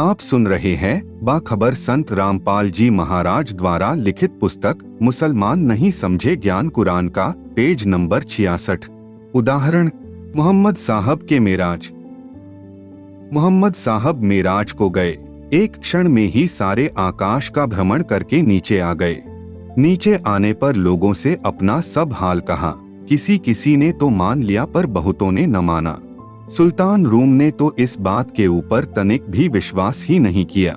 आप सुन रहे हैं बाखबर संत रामपाल जी महाराज द्वारा लिखित पुस्तक मुसलमान नहीं समझे ज्ञान कुरान का पेज नंबर 66। उदाहरण मोहम्मद साहब के मेराज। मोहम्मद साहब मेराज को गए, एक क्षण में ही सारे आकाश का भ्रमण करके नीचे आ गए। नीचे आने पर लोगों से अपना सब हाल कहा। किसी किसी ने तो मान लिया पर बहुतों ने न माना। सुल्तान रूम ने तो इस बात के ऊपर तनिक भी विश्वास ही नहीं किया।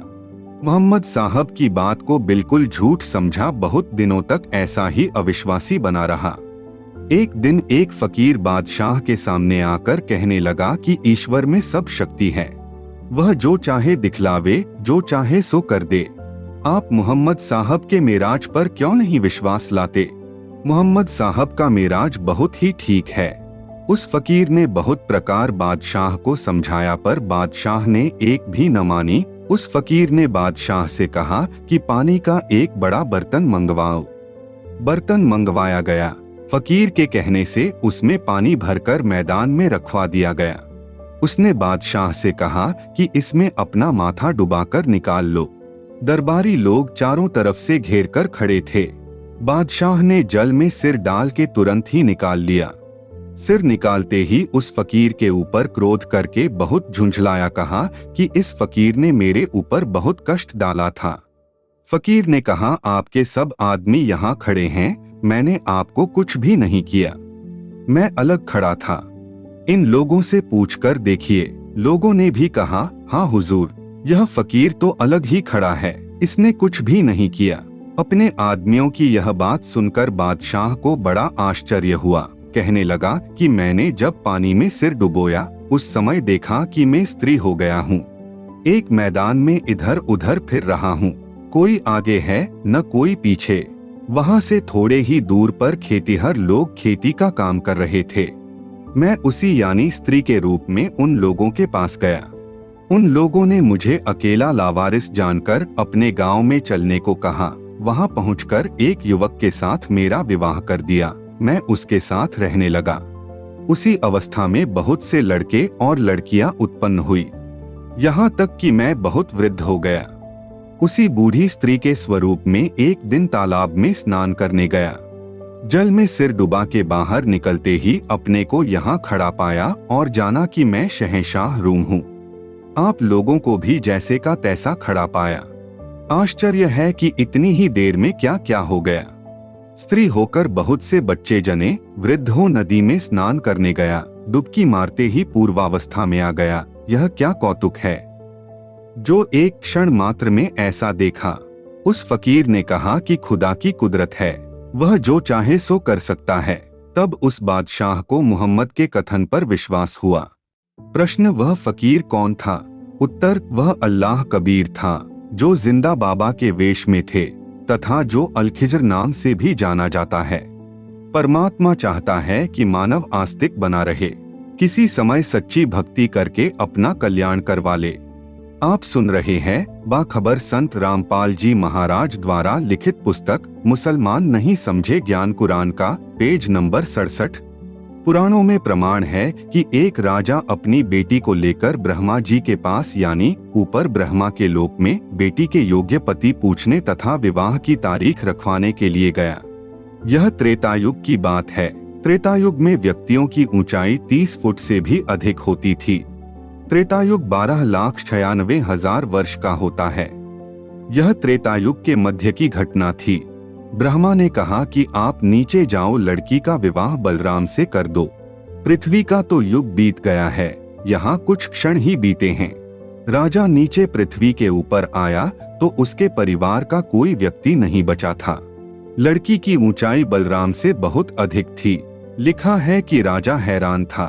मोहम्मद साहब की बात को बिल्कुल झूठ समझा, बहुत दिनों तक ऐसा ही अविश्वासी बना रहा। एक दिन एक फकीर बादशाह के सामने आकर कहने लगा कि ईश्वर में सब शक्ति है, वह जो चाहे दिखलावे, जो चाहे सो कर दे। आप मोहम्मद साहब के मेराज पर क्यों नहीं विश्वास लाते? मोहम्मद साहब का मेराज बहुत ही ठीक है। उस फकीर ने बहुत प्रकार बादशाह को समझाया पर बादशाह ने एक भी न मानी। उस फकीर ने बादशाह से कहा कि पानी का एक बड़ा बर्तन मंगवाओ। बर्तन मंगवाया गया। फकीर के कहने से उसमें पानी भरकर मैदान में रखवा दिया गया। उसने बादशाह से कहा कि इसमें अपना माथा डुबाकर निकाल लो। दरबारी लोग चारों तरफ से घेर कर खड़े थे। बादशाह ने जल में सिर डाल के तुरंत ही निकाल लिया। सिर निकालते ही उस फकीर के ऊपर क्रोध करके बहुत झुंझलाया, कहा कि इस फकीर ने मेरे ऊपर बहुत कष्ट डाला था। फकीर ने कहा, आपके सब आदमी यहाँ खड़े हैं, मैंने आपको कुछ भी नहीं किया, मैं अलग खड़ा था। इन लोगों से पूछकर देखिए। लोगों ने भी कहा, हाँ हुजूर, यह फकीर तो अलग ही खड़ा है, इसने कुछ भी नहीं किया। अपने आदमियों की यह बात सुनकर बादशाह को बड़ा आश्चर्य हुआ। कहने लगा कि मैंने जब पानी में सिर डुबोया उस समय देखा कि मैं स्त्री हो गया हूँ। एक मैदान में इधर उधर फिर रहा हूँ, कोई आगे है न कोई पीछे। वहाँ से थोड़े ही दूर पर खेतीहर लोग खेती का काम कर रहे थे। मैं उसी यानी स्त्री के रूप में उन लोगों के पास गया। उन लोगों ने मुझे अकेला लावारिस जानकर अपने गांव में चलने को कहा। वहाँ पहुंचकर एक युवक के साथ मेरा विवाह कर दिया। मैं उसके साथ रहने लगा। उसी अवस्था में बहुत से लड़के और लड़कियां उत्पन्न हुई, यहाँ तक कि मैं बहुत वृद्ध हो गया। उसी बूढ़ी स्त्री के स्वरूप में एक दिन तालाब में स्नान करने गया। जल में सिर डुबा के बाहर निकलते ही अपने को यहाँ खड़ा पाया और जाना कि मैं शहंशाह रूम हूँ। आप लोगों को भी जैसे का तैसा खड़ा पाया। आश्चर्य है कि इतनी ही देर में क्या क्या हो गया। स्त्री होकर बहुत से बच्चे जने, वृद्ध हो नदी में स्नान करने गया, डुबकी मारते ही पूर्वावस्था में आ गया। यह क्या कौतुक है जो एक क्षण मात्र में ऐसा देखा। उस फकीर ने कहा कि खुदा की कुदरत है, वह जो चाहे सो कर सकता है। तब उस बादशाह को मोहम्मद के कथन पर विश्वास हुआ। प्रश्न, वह फकीर कौन था? उत्तर, वह अल्लाह कबीर था, जो जिंदा बाबा के वेश में थे तथा जो अल-खिज्र नाम से भी जाना जाता है। परमात्मा चाहता है कि मानव आस्तिक बना रहे, किसी समय सच्ची भक्ति करके अपना कल्याण करवा ले। आप सुन रहे हैं बाखबर संत रामपाल जी महाराज द्वारा लिखित पुस्तक मुसलमान नहीं समझे ज्ञान कुरान का पेज नंबर 67। पुराणों में प्रमाण है कि एक राजा अपनी बेटी को लेकर ब्रह्मा जी के पास यानी ऊपर ब्रह्मा के लोक में बेटी के योग्य पति पूछने तथा विवाह की तारीख रखवाने के लिए गया। यह त्रेतायुग की बात है। त्रेतायुग में व्यक्तियों की ऊंचाई 30 फुट से भी अधिक होती थी। त्रेतायुग 12,96,000 वर्ष का होता है। यह त्रेतायुग के मध्य की घटना थी। ब्रह्मा ने कहा कि आप नीचे जाओ, लड़की का विवाह बलराम से कर दो। पृथ्वी का तो युग बीत गया है, यहाँ कुछ क्षण ही बीते हैं। राजा नीचे पृथ्वी के ऊपर आया तो उसके परिवार का कोई व्यक्ति नहीं बचा था। लड़की की ऊंचाई बलराम से बहुत अधिक थी। लिखा है कि राजा हैरान था।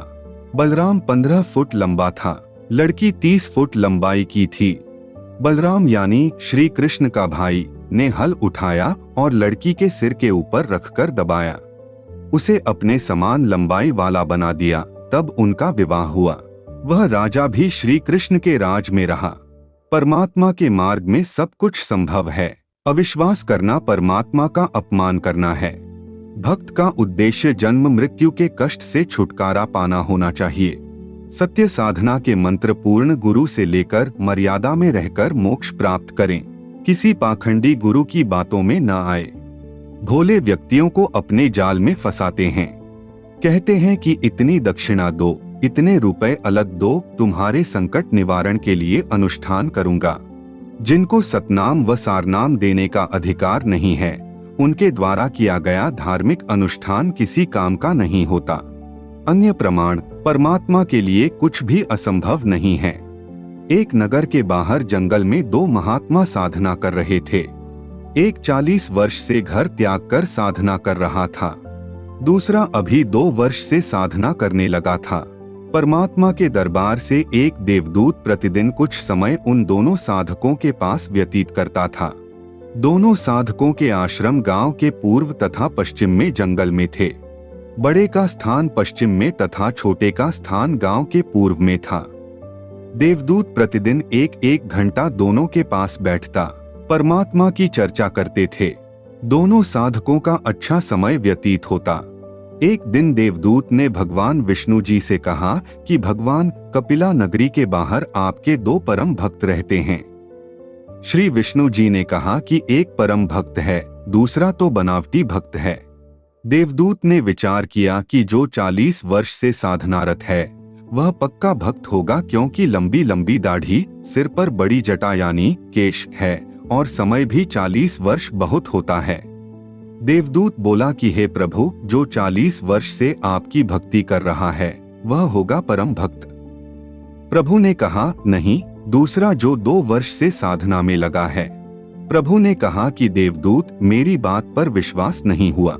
बलराम 15 फुट लंबा था, लड़की 30 फुट लंबाई की थी। बलराम यानी श्री कृष्ण का भाई ने हल उठाया और लड़की के सिर के ऊपर रखकर दबाया। उसे अपने समान लंबाई वाला बना दिया तब उनका विवाह हुआ। वह राजा भी श्री कृष्ण के राज में रहा। परमात्मा के मार्ग में सब कुछ संभव है। अविश्वास करना परमात्मा का अपमान करना है। भक्त का उद्देश्य जन्म मृत्यु के कष्ट से छुटकारा पाना होना चाहिए। सत्य साधना के मंत्र पूर्ण गुरु से लेकर मर्यादा में रहकर मोक्ष प्राप्त करें। किसी पाखंडी गुरु की बातों में न आए। भोले व्यक्तियों को अपने जाल में फंसाते हैं। कहते हैं कि इतनी दक्षिणा दो, इतने रुपए अलग दो, तुम्हारे संकट निवारण के लिए अनुष्ठान करूंगा। जिनको सतनाम व सारनाम देने का अधिकार नहीं है, उनके द्वारा किया गया धार्मिक अनुष्ठान किसी काम का नहीं होता। अन्य प्रमाण, परमात्मा के लिए कुछ भी असंभव नहीं है। एक नगर के बाहर जंगल में दो महात्मा साधना कर रहे थे। एक 40 वर्ष से घर त्याग कर साधना कर रहा था, दूसरा अभी 2 वर्ष से साधना करने लगा था। परमात्मा के दरबार से एक देवदूत प्रतिदिन कुछ समय उन दोनों साधकों के पास व्यतीत करता था। दोनों साधकों के आश्रम गांव के पूर्व तथा पश्चिम में जंगल में थे। बड़े का स्थान पश्चिम में तथा छोटे का स्थान गांव के पूर्व में था। देवदूत प्रतिदिन 1-1 घंटा दोनों के पास बैठता, परमात्मा की चर्चा करते थे। दोनों साधकों का अच्छा समय व्यतीत होता। एक दिन देवदूत ने भगवान विष्णु जी से कहा कि भगवान, कपिला नगरी के बाहर आपके 2 परम भक्त रहते हैं। श्री विष्णु जी ने कहा कि एक परम भक्त है, दूसरा तो बनावटी भक्त है। देवदूत ने विचार किया कि जो 40 वर्ष से साधनारत है वह पक्का भक्त होगा, क्योंकि लंबी लंबी दाढ़ी, सिर पर बड़ी जटा यानी केश है और समय भी 40 वर्ष बहुत होता है। देवदूत बोला कि हे प्रभु, जो 40 वर्ष से आपकी भक्ति कर रहा है वह होगा परम भक्त। प्रभु ने कहा नहीं, दूसरा जो 2 वर्ष से साधना में लगा है। प्रभु ने कहा कि देवदूत, मेरी बात पर विश्वास नहीं हुआ।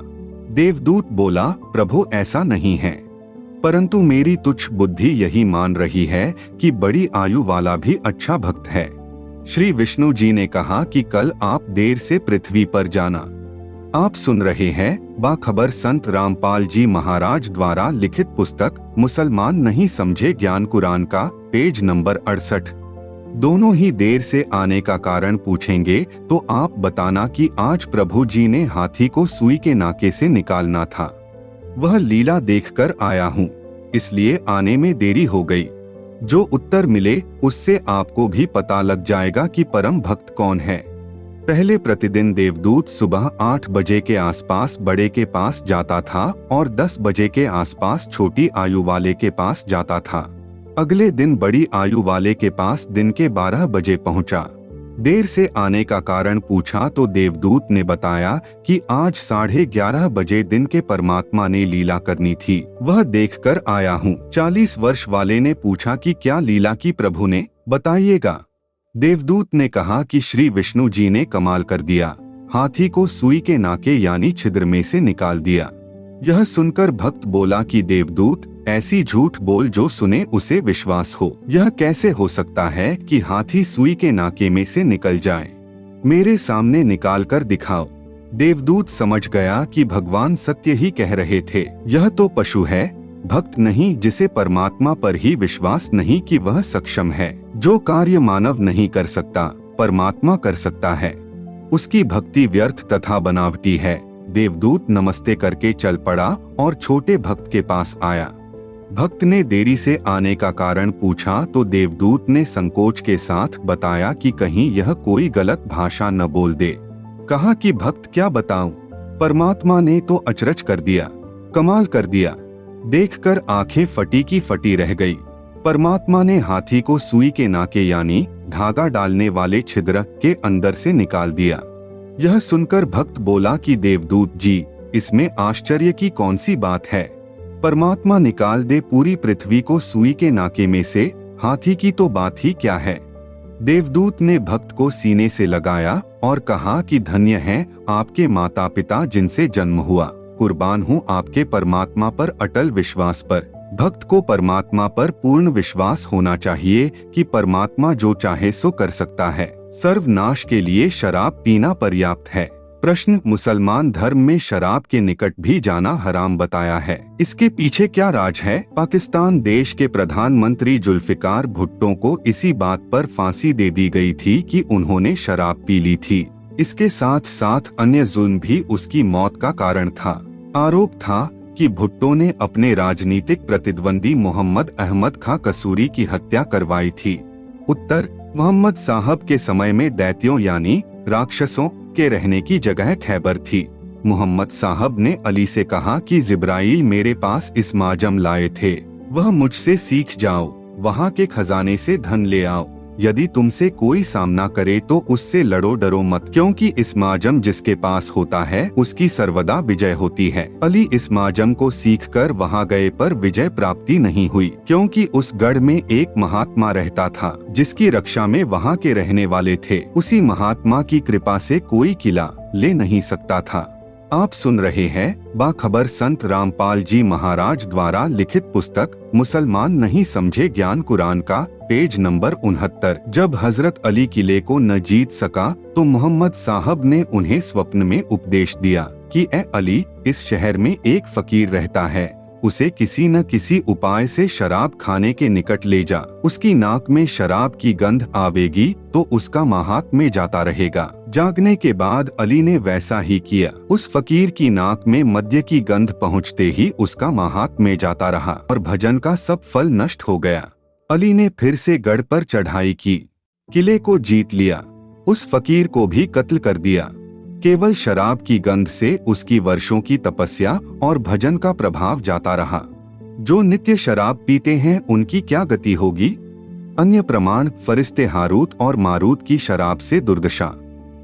देवदूत बोला, प्रभु ऐसा नहीं है, परंतु मेरी तुच्छ बुद्धि यही मान रही है कि बड़ी आयु वाला भी अच्छा भक्त है। श्री विष्णु जी ने कहा कि कल आप देर से पृथ्वी पर जाना। आप सुन रहे हैं बाखबर संत रामपाल जी महाराज द्वारा लिखित पुस्तक मुसलमान नहीं समझे ज्ञान कुरान का, पेज नंबर 68। दोनों ही देर से आने का कारण पूछेंगे तो आप बताना कि आज प्रभु जी ने हाथी को सुई के नाके से निकालना था। वह लीला देखकर आया हूँ, इसलिए आने में देरी हो गई। जो उत्तर मिले उससे आपको भी पता लग जाएगा कि परम भक्त कौन है। पहले प्रतिदिन देवदूत सुबह 8 बजे के आसपास बड़े के पास जाता था और 10 बजे के आसपास छोटी आयु वाले के पास जाता था। अगले दिन बड़ी आयु वाले के पास दिन के 12 बजे पहुंचा। देर से आने का कारण पूछा तो देवदूत ने बताया कि आज 11:30 बजे दिन के परमात्मा ने लीला करनी थी, वह देखकर आया हूँ। 40 वर्ष वाले ने पूछा कि क्या लीला की प्रभु ने, बताइएगा। देवदूत ने कहा कि श्री विष्णु जी ने कमाल कर दिया, हाथी को सुई के नाके यानी छिद्र में से निकाल दिया। यह सुनकर भक्त बोला कि देवदूत, ऐसी झूठ बोल जो सुने उसे विश्वास हो। यह कैसे हो सकता है कि हाथी सुई के नाके में से निकल जाए? मेरे सामने निकाल कर दिखाओ। देवदूत समझ गया कि भगवान सत्य ही कह रहे थे। यह तो पशु है, भक्त नहीं, जिसे परमात्मा पर ही विश्वास नहीं कि वह सक्षम है। जो कार्य मानव नहीं कर सकता परमात्मा कर सकता है। उसकी भक्ति व्यर्थ तथा बनावटी है। देवदूत नमस्ते करके चल पड़ा और छोटे भक्त के पास आया। भक्त ने देरी से आने का कारण पूछा तो देवदूत ने संकोच के साथ बताया कि कहीं यह कोई गलत भाषा न बोल दे। कहा कि भक्त क्या बताऊं? परमात्मा ने तो अचरज कर दिया, कमाल कर दिया। देखकर आंखें फटी की फटी रह गई। परमात्मा ने हाथी को सुई के नाके यानी धागा डालने वाले छिद्र के अंदर से निकाल दिया। यह सुनकर भक्त बोला कि देवदूत जी, इसमें आश्चर्य की कौन सी बात है? परमात्मा निकाल दे पूरी पृथ्वी को सुई के नाके में से, हाथी की तो बात ही क्या है। देवदूत ने भक्त को सीने से लगाया और कहा कि धन्य हैं आपके माता पिता जिनसे जन्म हुआ। कुर्बान हूँ आपके परमात्मा पर अटल विश्वास पर। भक्त को परमात्मा पर पूर्ण विश्वास होना चाहिए कि परमात्मा जो चाहे सो कर सकता है। सर्वनाश के लिए शराब पीना पर्याप्त है। प्रश्न, मुसलमान धर्म में शराब के निकट भी जाना हराम बताया है, इसके पीछे क्या राज है? पाकिस्तान देश के प्रधानमंत्री जुल्फिकार भुट्टो को इसी बात पर फांसी दे दी गई थी कि उन्होंने शराब पी ली थी। इसके साथ साथ अन्य जुल्म भी उसकी मौत का कारण था। आरोप था कि भुट्टो ने अपने राजनीतिक प्रतिद्वंदी मोहम्मद अहमद खां कसूरी की हत्या करवाई थी। उत्तर, मोहम्मद साहब के समय में दैत्यों यानी राक्षसों के रहने की जगह खैबर थी। मोहम्मद साहब ने अली से कहा कि जिब्राइल मेरे पास इस्माजम लाए थे, वह मुझसे सीख जाओ, वहाँ के खजाने से धन ले आओ। यदि तुमसे कोई सामना करे तो उससे लड़ो, डरो मत, क्योंकि इस्माजम जिसके पास होता है उसकी सर्वदा विजय होती है। अली इस्माजम को सीखकर वहां गए पर विजय प्राप्ति नहीं हुई, क्योंकि उस गढ़ में एक महात्मा रहता था जिसकी रक्षा में वहां के रहने वाले थे। उसी महात्मा की कृपा से कोई किला ले नहीं सकता था। आप सुन रहे हैं बाखबर संत रामपाल जी महाराज द्वारा लिखित पुस्तक मुसलमान नहीं समझे ज्ञान कुरान का, पेज नंबर 69। जब हजरत अली किले को न जीत सका तो मोहम्मद साहब ने उन्हें स्वप्न में उपदेश दिया कि ए अली, इस शहर में एक फकीर रहता है, उसे किसी न किसी उपाय से शराब खाने के निकट ले जा। उसकी नाक में शराब की गंध आवेगी तो उसका महात्म्य जाता रहेगा। जागने के बाद अली ने वैसा ही किया। उस फकीर की नाक में मद्य की गंध पहुँचते ही उसका महात्म्य जाता रहा और भजन का सब फल नष्ट हो गया। अली ने फिर से गढ़ पर चढ़ाई की, किले को जीत लिया, उस फकीर को भी कत्ल कर दिया। केवल शराब की गंध से उसकी वर्षों की तपस्या और भजन का प्रभाव जाता रहा। जो नित्य शराब पीते हैं उनकी क्या गति होगी? अन्य प्रमाण, फरिश्ते हारूत और मारूत की शराब से दुर्दशा।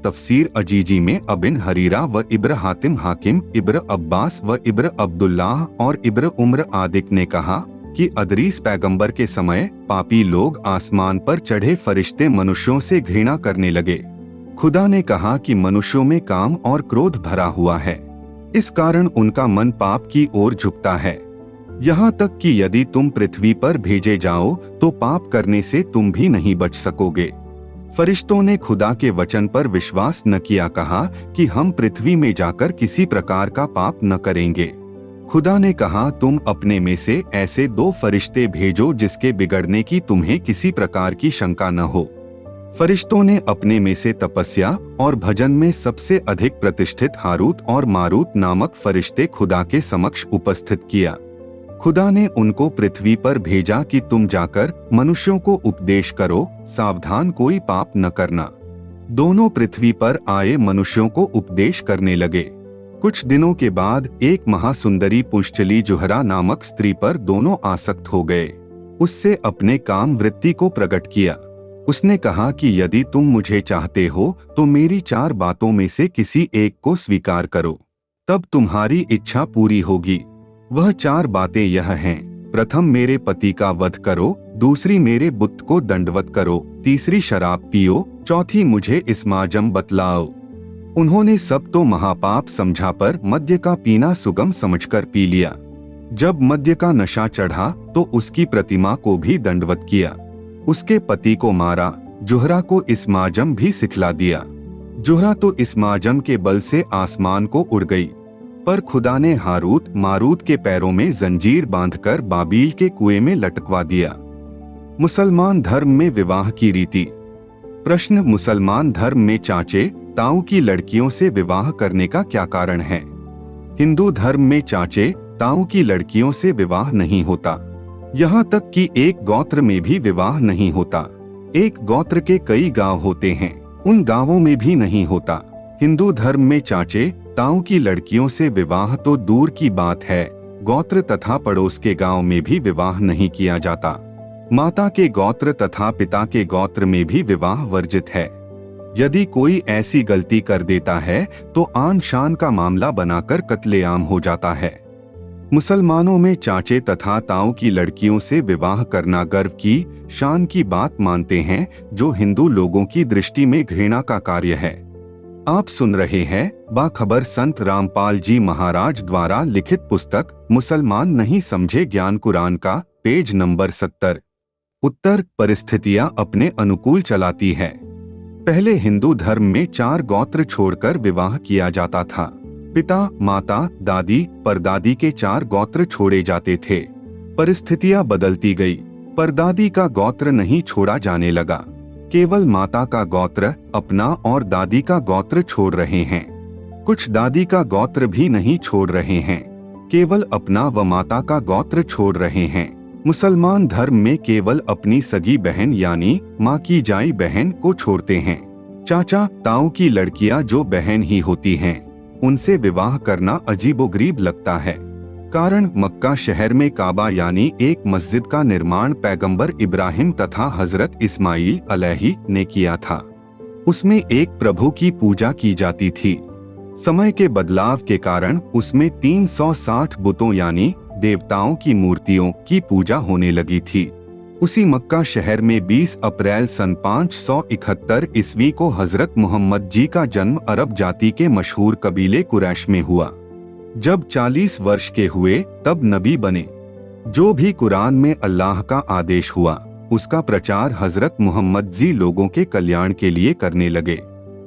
तफसीर अजीजी में अबिन हरीरा व इब्र हातिम हाकिम, इब्र अब्बास व इब्र अब्दुल्लाह और इब्र उम्र आदिक ने कहा कि अदरीस पैगंबर के समय पापी लोग आसमान पर चढ़े फरिश्ते मनुष्यों से घृणा करने लगे। खुदा ने कहा कि मनुष्यों में काम और क्रोध भरा हुआ है, इस कारण उनका मन पाप की ओर झुकता है। यहाँ तक कि यदि तुम पृथ्वी पर भेजे जाओ तो पाप करने से तुम भी नहीं बच सकोगे। फरिश्तों ने खुदा के वचन पर विश्वास न किया, कहा कि हम पृथ्वी में जाकर किसी प्रकार का पाप न करेंगे। खुदा ने कहा, तुम अपने में से ऐसे 2 फरिश्ते भेजो जिसके बिगड़ने की तुम्हें किसी प्रकार की शंका न हो। फरिश्तों ने अपने में से तपस्या और भजन में सबसे अधिक प्रतिष्ठित हारूत और मारूत नामक फरिश्ते खुदा के समक्ष उपस्थित किया। खुदा ने उनको पृथ्वी पर भेजा कि तुम जाकर मनुष्यों को उपदेश करो, सावधान कोई पाप न करना। दोनों पृथ्वी पर आए मनुष्यों को उपदेश करने लगे। कुछ दिनों के बाद एक महासुंदरी पुंश्चली जुहरा नामक स्त्री पर दोनों आसक्त हो गए। उससे अपने काम वृत्ति को प्रकट किया। उसने कहा कि यदि तुम मुझे चाहते हो तो मेरी 4 बातों में से किसी एक को स्वीकार करो, तब तुम्हारी इच्छा पूरी होगी। वह 4 बातें यह हैं: प्रथम, मेरे पति का वध करो, दूसरी, मेरे बुत को दंडवत करो, तीसरी, शराब पियो, चौथी, मुझे इस्माजम बतलाओ। उन्होंने सब तो महापाप समझा पर मद्य का पीना सुगम समझकर पी लिया। जब मद्य का नशा चढ़ा तो उसकी प्रतिमा को भी दंडवत किया, उसके पति को मारा, जुहरा को इस्माजम भी सिखला दिया। जुहरा तो इस्माजम के बल से आसमान को उड़ गई, पर खुदा ने हारूत मारूत के पैरों में जंजीर बांधकर बाबील के कुएं में लटकवा दिया। मुसलमान धर्म में विवाह की रीति। प्रश्न, मुसलमान धर्म में चाचे ताऊ की लड़कियों से विवाह करने का क्या कारण है? हिंदू धर्म में चाचे ताऊ की लड़कियों से विवाह नहीं होता। यहाँ तक कि एक गोत्र में भी विवाह नहीं होता। एक गोत्र के कई गांव होते हैं, उन गांवों में भी नहीं होता। हिंदू धर्म में चाचे ताऊ की लड़कियों से विवाह तो दूर की बात है, गोत्र तथा पड़ोस के गांव में भी विवाह नहीं किया जाता। माता के गोत्र तथा पिता के गोत्र में भी विवाह वर्जित है। यदि कोई ऐसी गलती कर देता है तो आन शान का मामला बनाकर कत्लेआम हो जाता है। मुसलमानों में चाचे तथा ताऊ की लड़कियों से विवाह करना गर्व की, शान की बात मानते हैं, जो हिंदू लोगों की दृष्टि में घृणा का कार्य है। आप सुन रहे हैं बाखबर संत रामपाल जी महाराज द्वारा लिखित पुस्तक मुसलमान नहीं समझे ज्ञान कुरान का, पेज नंबर 70। उत्तर, परिस्थितियां अपने अनुकूल चलाती है। पहले हिंदू धर्म में 4 गोत्र छोड़कर विवाह किया जाता था। पिता, माता, दादी, परदादी के 4 गोत्र छोड़े जाते थे। परिस्थितियां बदलती गई। परदादी का गोत्र नहीं छोड़ा जाने लगा। केवल माता का गोत्र अपना और दादी का गोत्र छोड़ रहे हैं। कुछ दादी का गोत्र भी नहीं छोड़ रहे हैं, केवल अपना व माता का गोत्र छोड़ रहे हैं। मुसलमान धर्म में केवल अपनी सगी बहन यानी माँ की जाई बहन को छोड़ते हैं। चाचा ताऊ की लड़कियां जो बहन ही होती हैं, उनसे विवाह करना अजीबोगरीब लगता है। कारण मक्का शहर में काबा यानी एक मस्जिद का निर्माण पैगंबर इब्राहिम तथा हजरत इस्माइल अलैहि ने किया था। उसमें एक प्रभु की पूजा की जाती थी। समय के बदलाव के कारण उसमें 360 बुतों यानी देवताओं की मूर्तियों की पूजा होने लगी थी। उसी मक्का शहर में 20 अप्रैल सन 571 ईस्वी को हजरत मोहम्मद जी का जन्म अरब जाति के मशहूर कबीले कुरैश में हुआ। जब 40 वर्ष के हुए तब नबी बने। जो भी कुरान में अल्लाह का आदेश हुआ उसका प्रचार हजरत मोहम्मद जी लोगों के कल्याण के लिए करने लगे।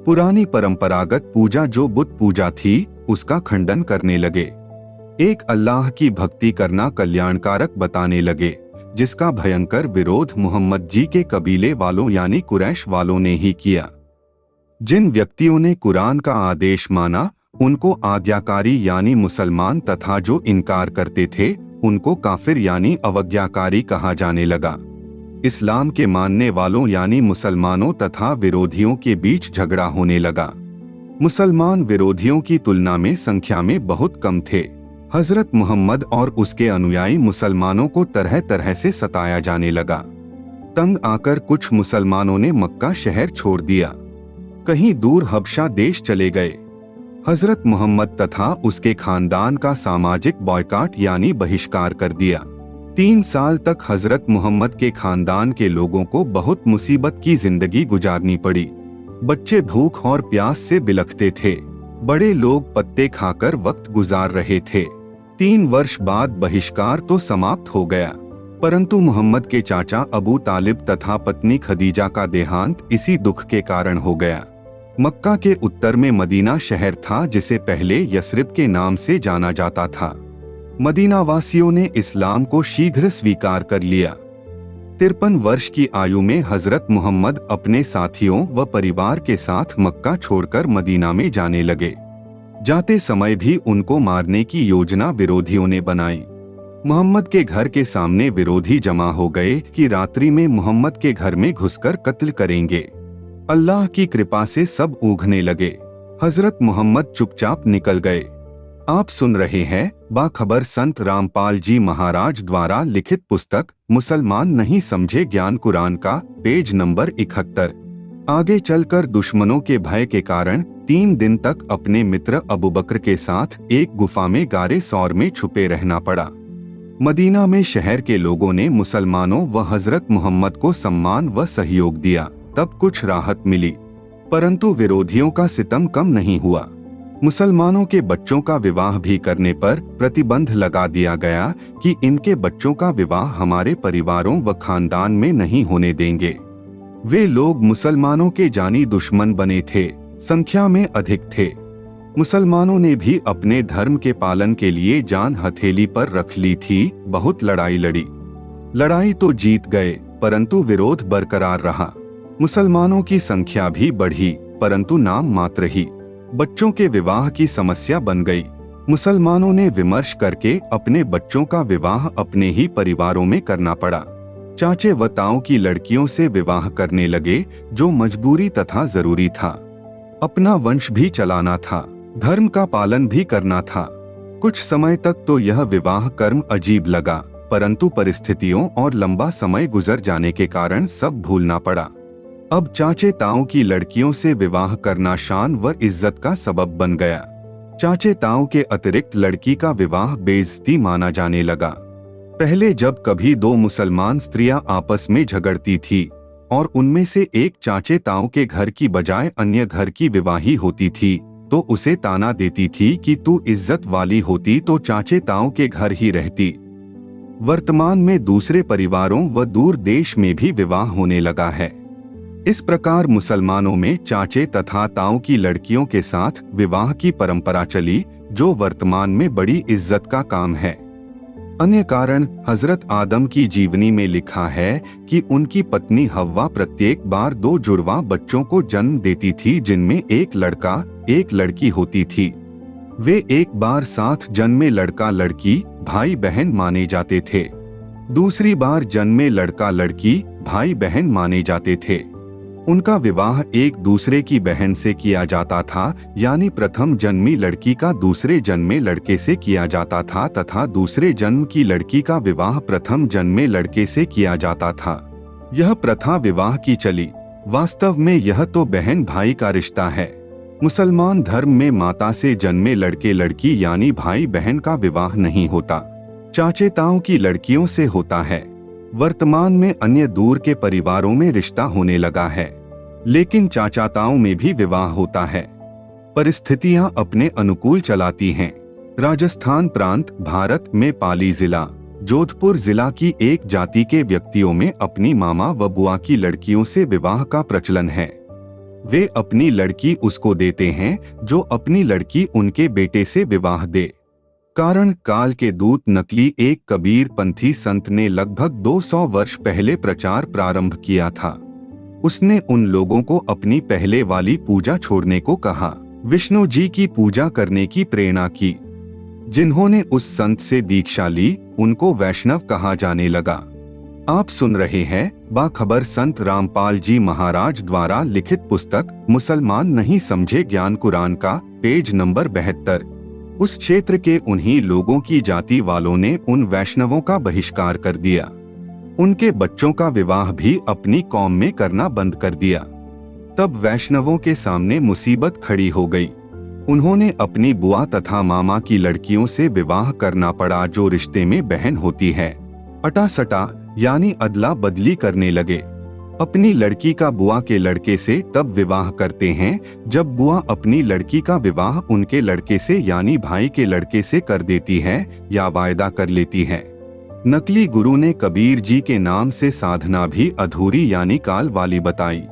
पुरानी परंपरागत पूजा जो बुत पूजा थी उसका खंडन करने लगे। एक अल्लाह की भक्ति करना कल्याणकारक बताने लगे, जिसका भयंकर विरोध मोहम्मद जी के कबीले वालों यानी कुरैश वालों ने ही किया। जिन व्यक्तियों ने कुरान का आदेश माना उनको आज्ञाकारी यानी मुसलमान तथा जो इनकार करते थे उनको काफिर यानी अवज्ञाकारी कहा जाने लगा। इस्लाम के मानने वालों यानी मुसलमानों तथा विरोधियों के बीच झगड़ा होने लगा। मुसलमान विरोधियों की तुलना में संख्या में बहुत कम थे। हजरत मोहम्मद और उसके अनुयायी मुसलमानों को तरह तरह से सताया जाने लगा। तंग आकर कुछ मुसलमानों ने मक्का शहर छोड़ दिया, कहीं दूर हबशा देश चले गए। हजरत मोहम्मद तथा उसके खानदान का सामाजिक बॉयकॉट यानी बहिष्कार कर दिया। 3 साल तक हजरत मोहम्मद के खानदान के लोगों को बहुत मुसीबत की जिंदगी गुजारनी पड़ी। बच्चे भूख और प्यास से बिलखते थे, बड़े लोग पत्ते खाकर वक्त गुजार रहे थे। 3 वर्ष बाद बहिष्कार तो समाप्त हो गया, परंतु मोहम्मद के चाचा अबू तालिब तथा पत्नी खदीजा का देहांत इसी दुख के कारण हो गया। मक्का के उत्तर में मदीना शहर था, जिसे पहले यस्रिब के नाम से जाना जाता था। मदीना वासियों ने इस्लाम को शीघ्र स्वीकार कर लिया। 53 वर्ष की आयु में हजरत मोहम्मद अपने साथियों व परिवार के साथ मक्का छोड़कर मदीना में जाने लगे। जाते समय भी उनको मारने की योजना विरोधियों ने बनाई। मोहम्मद के घर के सामने विरोधी जमा हो गए कि रात्रि में मोहम्मद के घर में घुसकर कत्ल करेंगे। अल्लाह की कृपा से सब ऊँघने लगे। हजरत मोहम्मद चुपचाप निकल गए। आप सुन रहे हैं बाखबर संत रामपाल जी महाराज द्वारा लिखित पुस्तक मुसलमान नहीं समझे ज्ञान कुरान का, पेज नंबर 71। आगे चलकर दुश्मनों के भय के कारण 3 दिन तक अपने मित्र अबू बकर के साथ एक गुफा में गारे सौर में छुपे रहना पड़ा। मदीना में शहर के लोगों ने मुसलमानों व हजरत मोहम्मद को सम्मान व सहयोग दिया, तब कुछ राहत मिली, परंतु विरोधियों का सितम कम नहीं हुआ। मुसलमानों के बच्चों का विवाह भी करने पर प्रतिबंध लगा दिया गया कि इनके बच्चों का विवाह हमारे परिवारों व खानदान में नहीं होने देंगे। वे लोग मुसलमानों के जानी दुश्मन बने थे, संख्या में अधिक थे। मुसलमानों ने भी अपने धर्म के पालन के लिए जान हथेली पर रख ली थी। बहुत लड़ाई लड़ी, लड़ाई तो जीत गए, परंतु विरोध बरकरार रहा। मुसलमानों की संख्या भी बढ़ी, परंतु नाम मात्र ही। बच्चों के विवाह की समस्या बन गई। मुसलमानों ने विमर्श करके अपने बच्चों का विवाह अपने ही परिवारों में करना पड़ा। चाचे व ताऊ की लड़कियों से विवाह करने लगे, जो मजबूरी तथा जरूरी था। अपना वंश भी चलाना था, धर्म का पालन भी करना था। कुछ समय तक तो यह विवाह कर्म अजीब लगा, परंतु परिस्थितियों और लंबा समय गुजर जाने के कारण सब भूलना पड़ा। अब चाचे ताऊ की लड़कियों से विवाह करना शान व इज्जत का सबब बन गया। चाचे ताऊ के अतिरिक्त लड़की का विवाह बेइज्जती माना जाने लगा। पहले जब कभी 2 मुसलमान स्त्रियां आपस में झगड़ती थी और उनमें से एक चाचे ताऊ के घर की बजाय अन्य घर की विवाही होती थी, तो उसे ताना देती थी कि तू इज्जत वाली होती तो चाचे ताऊ के घर ही रहती। वर्तमान में दूसरे परिवारों व दूर देश में भी विवाह होने लगा है। इस प्रकार मुसलमानों में चाचे तथा ताऊ की लड़कियों के साथ विवाह की परंपरा चली, जो वर्तमान में बड़ी इज्जत का काम है। अन्य कारण हजरत आदम की जीवनी में लिखा है कि उनकी पत्नी हव्वा प्रत्येक बार 2 जुड़वा बच्चों को जन्म देती थी, जिनमें एक लड़का एक लड़की होती थी। वे एक बार साथ जन्मे लड़का लड़की भाई बहन माने जाते थे, दूसरी बार जन्मे लड़का लड़की भाई बहन माने जाते थे। उनका विवाह एक दूसरे की बहन से किया जाता था, यानी प्रथम जन्मी लड़की का दूसरे जन्मे लड़के से किया जाता था तथा दूसरे जन्म की लड़की का विवाह प्रथम जन्मे लड़के से किया जाता था। यह प्रथा विवाह की चली। वास्तव में यह तो बहन भाई का रिश्ता है। मुसलमान धर्म में माता से जन्मे लड़के लड़की यानी भाई बहन का विवाह नहीं होता, चाचे ताऊ की लड़कियों से होता है। वर्तमान में अन्य दूर के परिवारों में रिश्ता होने लगा है, लेकिन चाचा ताऊ में भी विवाह होता है। परिस्थितियां अपने अनुकूल चलाती हैं। राजस्थान प्रांत भारत में पाली जिला, जोधपुर जिला की एक जाति के व्यक्तियों में अपनी मामा व बुआ की लड़कियों से विवाह का प्रचलन है। वे अपनी लड़की उसको देते हैं जो अपनी लड़की उनके बेटे से विवाह दे। कारण काल के दूत नकली एक कबीर पंथी संत ने लगभग 200 वर्ष पहले प्रचार प्रारंभ किया था। उसने उन लोगों को अपनी पहले वाली पूजा छोड़ने को कहा, विष्णु जी की पूजा करने की प्रेरणा की। जिन्होंने उस संत से दीक्षा ली उनको वैष्णव कहा जाने लगा। आप सुन रहे हैं बाखबर संत रामपाल जी महाराज द्वारा लिखित पुस्तक मुसलमान नहीं समझे ज्ञान कुरान का, पेज नंबर 72। उस क्षेत्र के उन्हीं लोगों की जाति वालों ने उन वैष्णवों का बहिष्कार कर दिया। उनके बच्चों का विवाह भी अपनी कौम में करना बंद कर दिया। तब वैष्णवों के सामने मुसीबत खड़ी हो गई। उन्होंने अपनी बुआ तथा मामा की लड़कियों से विवाह करना पड़ा, जो रिश्ते में बहन होती है। अटा-सटा यानी अदला बदली करने लगे। अपनी लड़की का बुआ के लड़के से तब विवाह करते हैं जब बुआ अपनी लड़की का विवाह उनके लड़के से यानी भाई के लड़के से कर देती है या वायदा कर लेती है। नकली गुरु ने कबीर जी के नाम से साधना भी अधूरी यानी काल वाली बताई।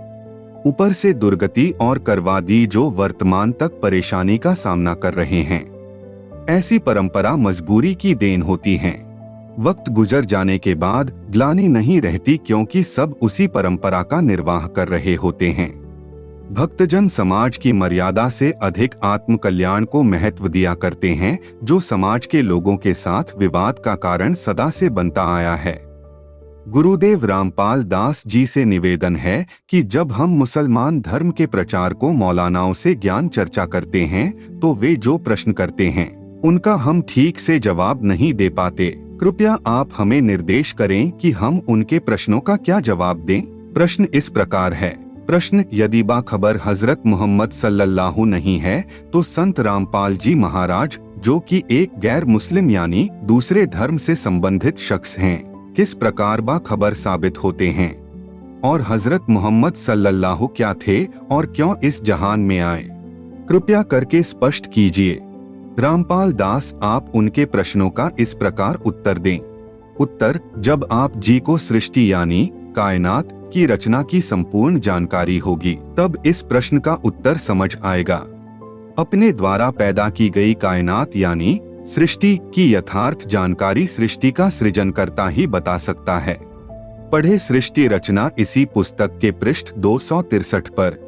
ऊपर से दुर्गति और करवा दी, जो वर्तमान तक परेशानी का सामना कर रहे हैं। ऐसी परंपरा मजबूरी की देन होती है। वक्त गुजर जाने के बाद ग्लानि नहीं रहती, क्योंकि सब उसी परंपरा का निर्वाह कर रहे होते हैं। भक्तजन समाज की मर्यादा से अधिक आत्म कल्याण को महत्व दिया करते हैं, जो समाज के लोगों के साथ विवाद का कारण सदा से बनता आया है। गुरुदेव रामपाल दास जी से निवेदन है कि जब हम मुसलमान धर्म के प्रचारकों मौलानाओं से ज्ञान चर्चा करते हैं तो वे जो प्रश्न करते हैं उनका हम ठीक से जवाब नहीं दे पाते। कृपया आप हमें निर्देश करें कि हम उनके प्रश्नों का क्या जवाब दें। प्रश्न इस प्रकार है। प्रश्न, यदि बाखबर हजरत मोहम्मद सल्लल्लाहु नहीं है तो संत रामपाल जी महाराज, जो कि एक गैर मुस्लिम यानी दूसरे धर्म से संबंधित शख्स हैं, किस प्रकार बाखबर साबित होते हैं? और हजरत मोहम्मद सल्लल्लाहु क्या थे और क्यों इस जहान में आए? कृपया करके स्पष्ट कीजिए। रामपाल दास, आप उनके प्रश्नों का इस प्रकार उत्तर दें। उत्तर, जब आप जी को सृष्टि यानी कायनात की रचना की संपूर्ण जानकारी होगी तब इस प्रश्न का उत्तर समझ आएगा। अपने द्वारा पैदा की गई कायनात यानी सृष्टि की यथार्थ जानकारी सृष्टि का सृजनकर्ता ही बता सकता है। पढ़े सृष्टि रचना इसी पुस्तक के पृष्ठ 263 पर।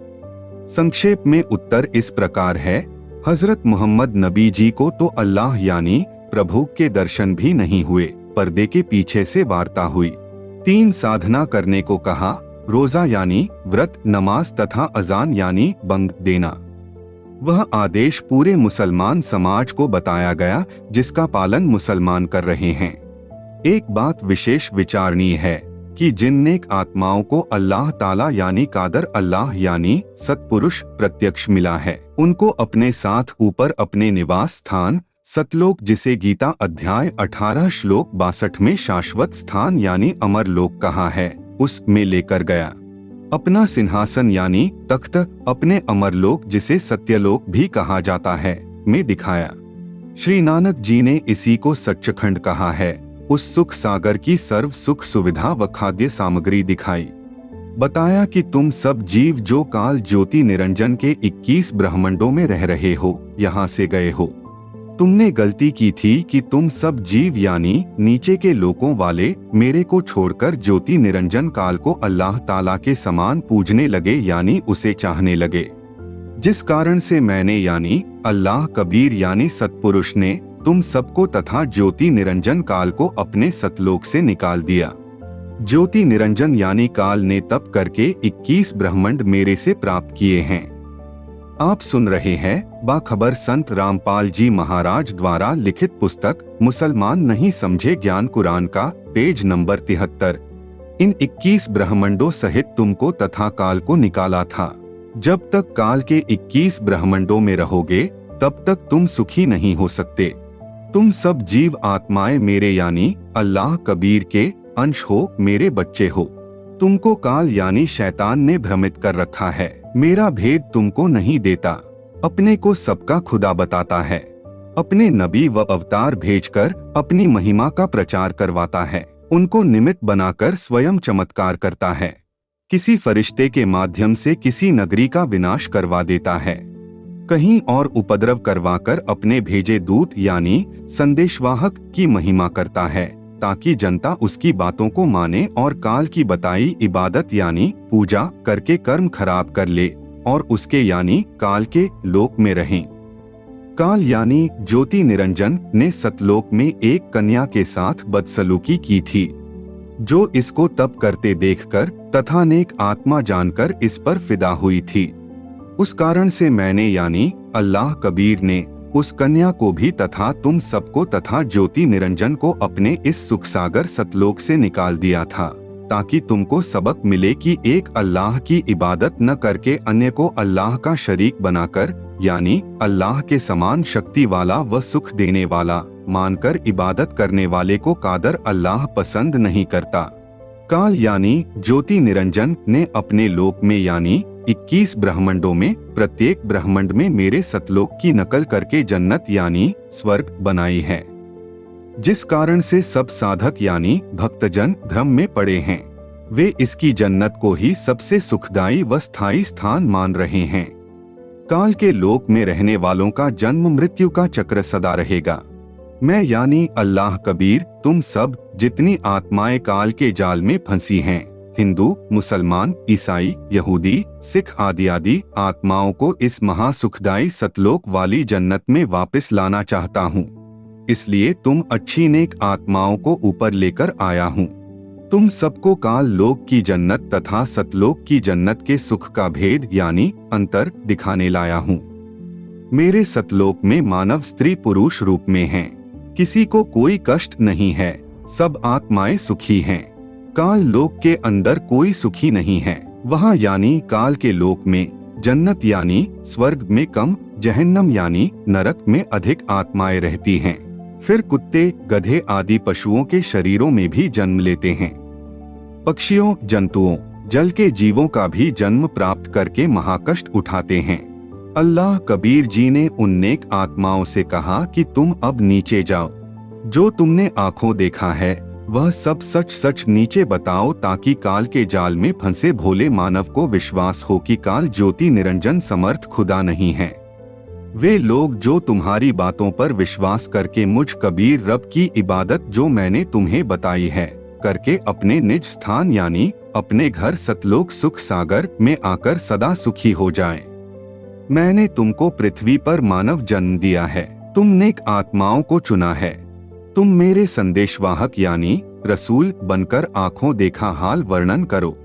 संक्षेप में उत्तर इस प्रकार है। हजरत मोहम्मद नबी जी को तो अल्लाह यानी प्रभु के दर्शन भी नहीं हुए, पर्दे के पीछे से वार्ता हुई। 3 साधना करने को कहा, रोजा यानी व्रत, नमाज तथा अजान यानी बंग देना। वह आदेश पूरे मुसलमान समाज को बताया गया जिसका पालन मुसलमान कर रहे हैं। एक बात विशेष विचारणीय है कि जिन नेक आत्माओं को अल्लाह ताला यानी कादर अल्लाह यानी सत्पुरुष प्रत्यक्ष मिला है, उनको अपने साथ ऊपर अपने निवास स्थान सतलोक, जिसे गीता अध्याय 18 श्लोक 62 में शाश्वत स्थान यानी अमर लोक कहा है, उस में लेकर गया। अपना सिंहासन यानी तख्त अपने अमरलोक, जिसे सत्यलोक भी कहा जाता है, में दिखाया। श्री नानक जी ने इसी को सच्चखंड कहा है। उस सुख सागर की सर्व सुख सुविधा व खाद्य सामग्री दिखाई। बताया कि तुम सब जीव जो काल ज्योति निरंजन के 21 ब्रह्मांडों में रह रहे हो, यहाँ से गए हो। तुमने गलती की थी कि तुम सब जीव यानी नीचे के लोकों वाले मेरे को छोड़कर ज्योति निरंजन काल को अल्लाह ताला के समान पूजने लगे यानी उसे चाहने लगे, जिस कारण से मैंने यानी अल्लाह कबीर यानी सतपुरुष ने तुम सबको तथा ज्योति निरंजन काल को अपने सतलोक से निकाल दिया। ज्योति निरंजन यानी काल ने तप करके 21 ब्रह्मांड मेरे से प्राप्त किए हैं। आप सुन रहे हैं बाखबर संत रामपाल जी महाराज द्वारा लिखित पुस्तक मुसलमान नहीं समझे ज्ञान कुरान का, पेज नंबर 73। इन 21 ब्रह्मांडों सहित तुमको तथा काल को निकाला था। जब तक काल के 21 ब्रह्मांडों में रहोगे तब तक तुम सुखी नहीं हो सकते। तुम सब जीव आत्माएं मेरे यानी अल्लाह कबीर के अंश हो, मेरे बच्चे हो। तुमको काल यानी शैतान ने भ्रमित कर रखा है। मेरा भेद तुमको नहीं देता, अपने को सबका खुदा बताता है। अपने नबी व अवतार भेजकर अपनी महिमा का प्रचार करवाता है। उनको निमित्त बनाकर स्वयं चमत्कार करता है। किसी फरिश्ते के माध्यम से किसी नगरी का विनाश करवा देता है। कहीं और उपद्रव करवाकर अपने भेजे दूत यानी संदेशवाहक की महिमा करता है, ताकि जनता उसकी बातों को माने और काल की बताई इबादत यानी पूजा करके कर्म खराब कर ले और उसके यानी काल के लोक में रहें। काल यानी ज्योति निरंजन ने सतलोक में एक कन्या के साथ बदसलूकी की थी, जो इसको तप करते देखकर तथा नेक आत्मा जानकर इस पर फिदा हुई थी। उस कारण से मैंने यानी अल्लाह कबीर ने उस कन्या को भी तथा तुम सबको तथा ज्योति निरंजन को अपने इस सुख सागर सतलोक से निकाल दिया था, ताकि तुमको सबक मिले कि एक अल्लाह की इबादत न करके अन्य को अल्लाह का शरीक बनाकर यानी अल्लाह के समान शक्ति वाला व सुख देने वाला मानकर इबादत करने वाले को कादर अल्लाह पसंद नहीं करता। काल यानी ज्योति निरंजन ने अपने लोक में यानी 21 ब्रह्मांडों में प्रत्येक ब्रह्मांड में मेरे सतलोक की नकल करके जन्नत यानी स्वर्ग बनाई है, जिस कारण से सब साधक यानी भक्तजन भ्रम में पड़े हैं। वे इसकी जन्नत को ही सबसे सुखदायी व स्थायी स्थान मान रहे हैं। काल के लोक में रहने वालों का जन्म मृत्यु का चक्र सदा रहेगा। मैं यानी अल्लाह कबीर तुम सब जितनी आत्माएं काल के जाल में फंसी हैं, हिंदू, मुसलमान, ईसाई, यहूदी, सिख आदि आत्माओं को इस महासुखदायी सतलोक वाली जन्नत में वापस लाना चाहता हूँ। इसलिए तुम अच्छी नेक आत्माओं को ऊपर लेकर आया हूँ। तुम सबको काल लोक की जन्नत तथा सतलोक की जन्नत के सुख का भेद यानी अंतर दिखाने लाया हूँ। मेरे सतलोक में मानव स्त्री पुरुष रूप में हैं। किसी को कोई कष्ट नहीं है, सब आत्माएं सुखी हैं। काल लोक के अंदर कोई सुखी नहीं है। वहाँ यानी काल के लोक में जन्नत यानी स्वर्ग में कम, जहन्नम यानी नरक में अधिक आत्माएं रहती हैं। फिर कुत्ते, गधे आदि पशुओं के शरीरों में भी जन्म लेते हैं। पक्षियों, जंतुओं, जल के जीवों का भी जन्म प्राप्त करके महाकष्ट उठाते हैं। अल्लाह कबीर जी ने उन नेक आत्माओं से कहा कि तुम अब नीचे जाओ। जो तुमने आंखों देखा है वह सब सच सच नीचे बताओ, ताकि काल के जाल में फंसे भोले मानव को विश्वास हो कि काल ज्योति निरंजन समर्थ खुदा नहीं है। वे लोग जो तुम्हारी बातों पर विश्वास करके मुझ कबीर रब की इबादत जो मैंने तुम्हें बताई है करके अपने निज स्थान यानी अपने घर सतलोक सुख सागर में आकर सदा सुखी हो जाएं। मैंने तुमको पृथ्वी पर मानव जन्म दिया है, तुम नेक आत्माओं को चुना है। तुम मेरे संदेशवाहक यानी रसूल बनकर आंखों देखा हाल वर्णन करो।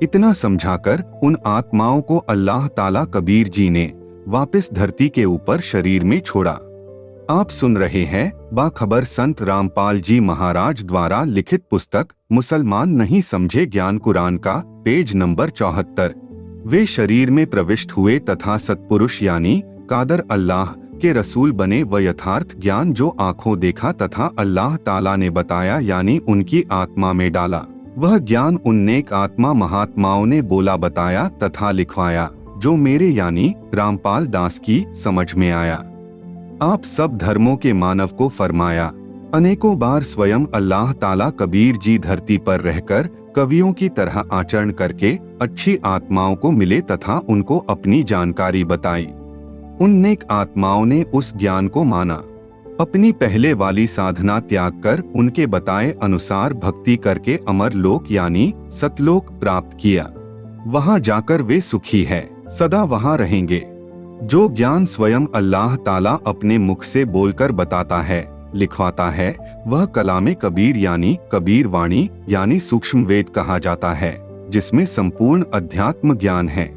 इतना समझाकर उन आत्माओं को अल्लाह ताला कबीर जी ने वापस धरती के ऊपर शरीर में छोड़ा। आप सुन रहे हैं बाखबर संत रामपाल जी महाराज द्वारा लिखित पुस्तक मुसलमान नहीं समझे ज्ञान कुरान का, पेज नंबर 74। वे शरीर में प्रविष्ट हुए तथा सत्पुरुष यानी कादर अल्लाह के रसूल बने व यथार्थ ज्ञान जो आंखों देखा तथा अल्लाह ताला ने बताया यानी उनकी आत्मा में डाला, वह ज्ञान उन नेक आत्मा महात्माओं ने बोला बताया तथा लिखवाया, जो मेरे यानी रामपाल दास की समझ में आया। आप सब धर्मों के मानव को फरमाया। अनेकों बार स्वयं अल्लाह ताला कबीर जी धरती पर रहकर कवियों की तरह आचरण करके अच्छी आत्माओं को मिले तथा उनको अपनी जानकारी बताई। उन नेक आत्माओं ने उस ज्ञान को माना, अपनी पहले वाली साधना त्याग कर उनके बताए अनुसार भक्ति करके अमर लोक यानी सतलोक प्राप्त किया। वहां जाकर वे सुखी है, सदा वहां रहेंगे। जो ज्ञान स्वयं अल्लाह ताला अपने मुख से बोलकर बताता है, लिखवाता है, वह कलामे कबीर यानी कबीर वाणी यानी सूक्ष्म वेद कहा जाता है, जिसमें संपूर्ण अध्यात्म ज्ञान है।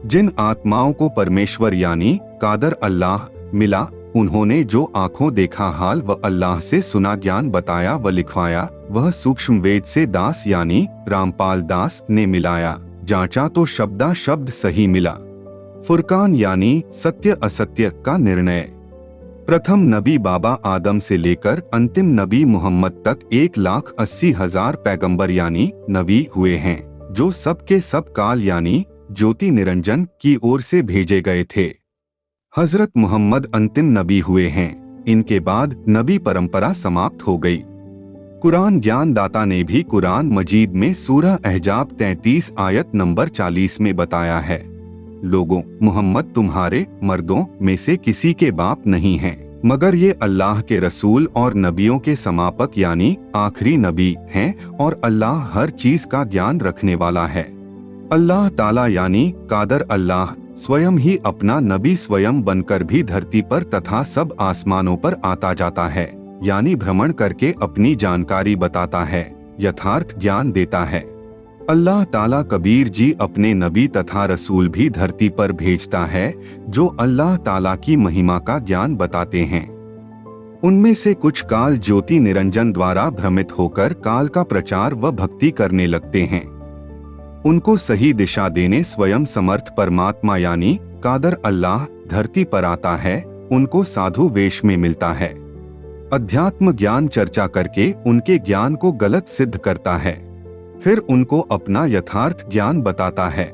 जिन आत्माओं को परमेश्वर यानी कादर अल्लाह मिला, उन्होंने जो आंखों देखा हाल व अल्लाह से सुना ज्ञान बताया व लिखवाया, वह सूक्ष्म वेद से दास यानी रामपाल दास ने मिलाया। जांचा तो शब्दा शब्द सही मिला। फुरकान यानी सत्य असत्य का निर्णय। प्रथम नबी बाबा आदम से लेकर अंतिम नबी मोहम्मद तक 1,80,000 पैगंबर यानी नबी हुए हैं, जो सबके सब काल यानी ज्योति निरंजन की ओर से भेजे गए थे। हजरत मोहम्मद अंतिम नबी हुए हैं। इनके बाद नबी परंपरा समाप्त हो गई। कुरान ज्ञानदाता ने भी कुरान मजीद में सूरह अहजाब 33 आयत नंबर 40 में बताया है, लोगों, मोहम्मद तुम्हारे मर्दों में से किसी के बाप नहीं हैं, मगर ये अल्लाह के रसूल और नबियों के समापक यानी आखिरी नबी हैं, और अल्लाह हर चीज का ज्ञान रखने वाला है। अल्लाह ताला यानी कादर अल्लाह स्वयं ही अपना नबी स्वयं बनकर भी धरती पर तथा सब आसमानों पर आता जाता है, यानी भ्रमण करके अपनी जानकारी बताता है, यथार्थ ज्ञान देता है। अल्लाह ताला कबीर जी अपने नबी तथा रसूल भी धरती पर भेजता है, जो अल्लाह ताला की महिमा का ज्ञान बताते हैं। उनमें से कुछ काल ज्योति निरंजन द्वारा भ्रमित होकर काल का प्रचार व भक्ति करने लगते हैं। उनको सही दिशा देने स्वयं समर्थ परमात्मा यानी कादर अल्लाह धरती पर आता है, उनको साधु वेश में मिलता है, अध्यात्म ज्ञान चर्चा करके उनके ज्ञान को गलत सिद्ध करता है, फिर उनको अपना यथार्थ ज्ञान बताता है।